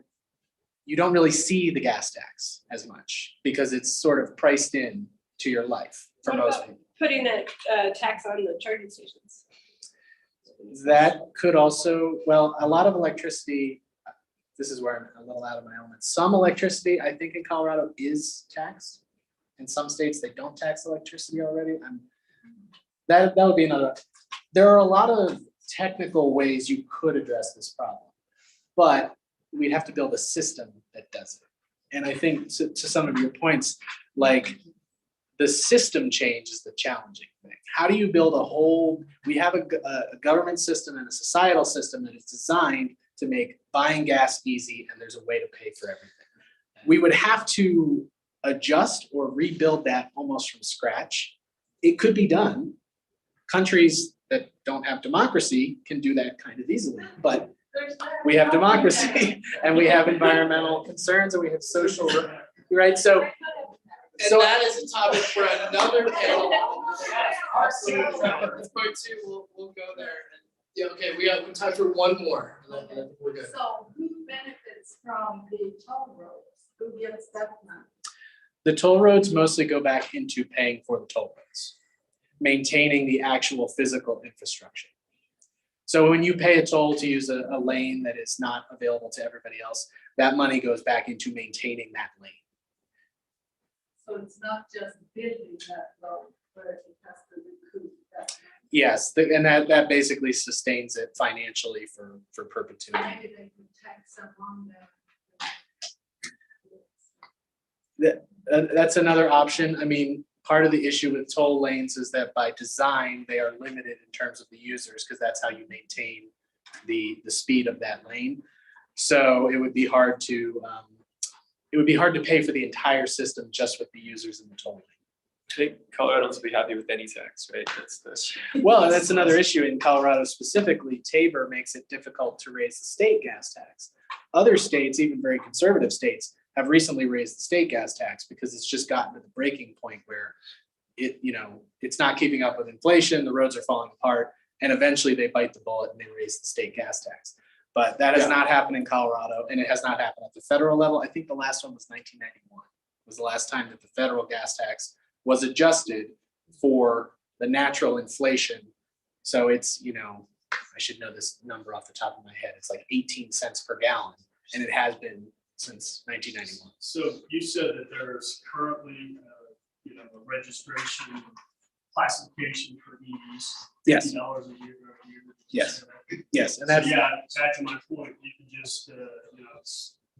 you don't really see the gas tax as much because it's sort of priced in to your life for What most about people. putting that tax on the charging stations? That could also, well, a lot of electricity, this is where I'm a little out of my element. Some electricity, I think in Colorado, is taxed. In some states, they don't tax electricity already. That would be another. There are a lot of technical ways you could address this problem, but we'd have to build a system that does it. And I think to some of your points, like the system change is the challenging thing. How do you build a whole, we have a government system and a societal system that is designed to make buying gas easy, and there's a way to pay for everything. We would have to adjust or rebuild that almost from scratch. It could be done. Countries that don't have democracy can do that kind of easily, but we have democracy and we have environmental concerns and we have social, right? So that is a topic for another panel. Absolutely. That's part two, we'll go there. Yeah, okay, we have time for one more, and then we're good. So who benefits from the toll roads? Who gets that money? the toll roads mostly go back into paying for the toll roads, maintaining the actual physical infrastructure. So when you pay a toll to use a lane that is not available to everybody else, that money goes back into maintaining that lane. So it's not just building that road, but it has to recoup that. Yes, and that basically sustains it financially for perpetuity. Maybe they can tax some on there. That's another option. I mean, part of the issue with toll lanes is that by design, they are limited in terms of the users because that's how you maintain the speed of that lane. So it would be hard to pay for the entire system just with the users in the toll lane. I think Coloradans will be happy with any tax, right? Well, that's another issue in Colorado specifically. Tabor makes it difficult to raise the state gas tax. Other states, even very conservative states, have recently raised the state gas tax because it's just gotten to the breaking point where it's not keeping up with inflation, the roads are falling apart, and eventually they bite the bullet and they raise the state gas tax. But that has not happened in Colorado, and it has not happened at the federal level. I think the last one was 1991, was the last time that the federal gas tax was adjusted for the natural inflation. So it's, I should know this number off the top of my head. It's like 18 cents per gallon, and it has been since 1991. So you said that there's currently, a registration classification for EVs. Yes. $50 a year. Yes. Yes, and So, that's back to my point, you can just,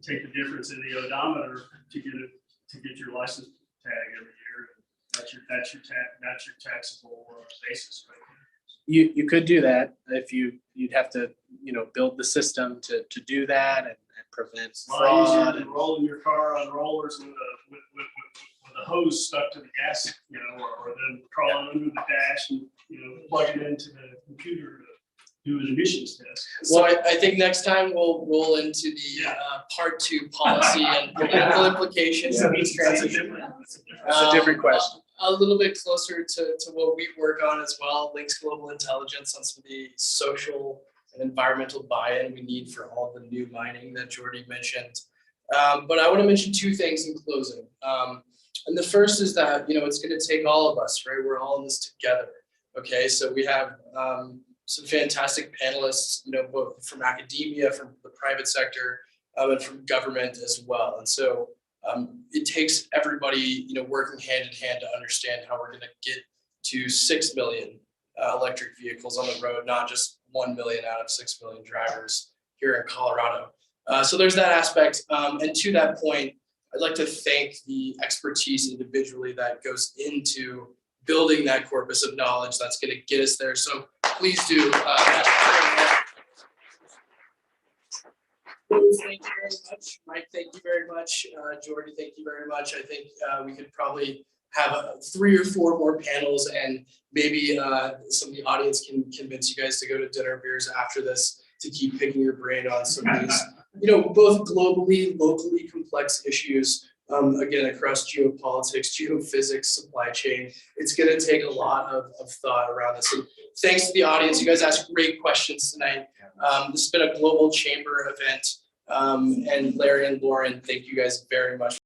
take the difference in the odometer to get your license tag every year. That's your taxable basis, right? you could do that if you'd have to build the system to do that and prevent It's a lot easier fraud. than rolling your car on rollers with a hose stuck to the gas, or then crawling under the dash and, plugging into the computer to do an emissions test. So I think next time we'll roll into the part 2 policy and political implications of each transition. That's a different question. A little bit closer to what we work on as well, links global intelligence on some of the social and environmental buy-in we need for all the new mining that Jordy mentioned. But I want to mention 2 things in closing. And the first is that, it's going to take all of us, right? We're all in this together. Okay, so we have some fantastic panelists, both from academia, from the private sector, and from government as well. And so it takes everybody, working hand in hand to understand how we're going to get to 6 million electric vehicles on the road, not just 1 million out of 6 million drivers here in Colorado. So there's that aspect. And to that point, I'd like to thank the expertise individually that goes into building that corpus of knowledge that's going to get us there. So please do. Thank you very much. Mike, thank you very much. Jordy, thank you very much. I think we could probably have 3 or 4 more panels, and maybe some of the audience can convince you guys to go to dinner beers after this to keep picking your brain on some of these, both globally, locally complex issues. Again, across geopolitics, geophysics, supply chain. It's going to take a lot of thought around this. And thanks to the audience. You guys asked great questions tonight. This has been a global chamber event. And Larry and Lauren, thank you guys very much.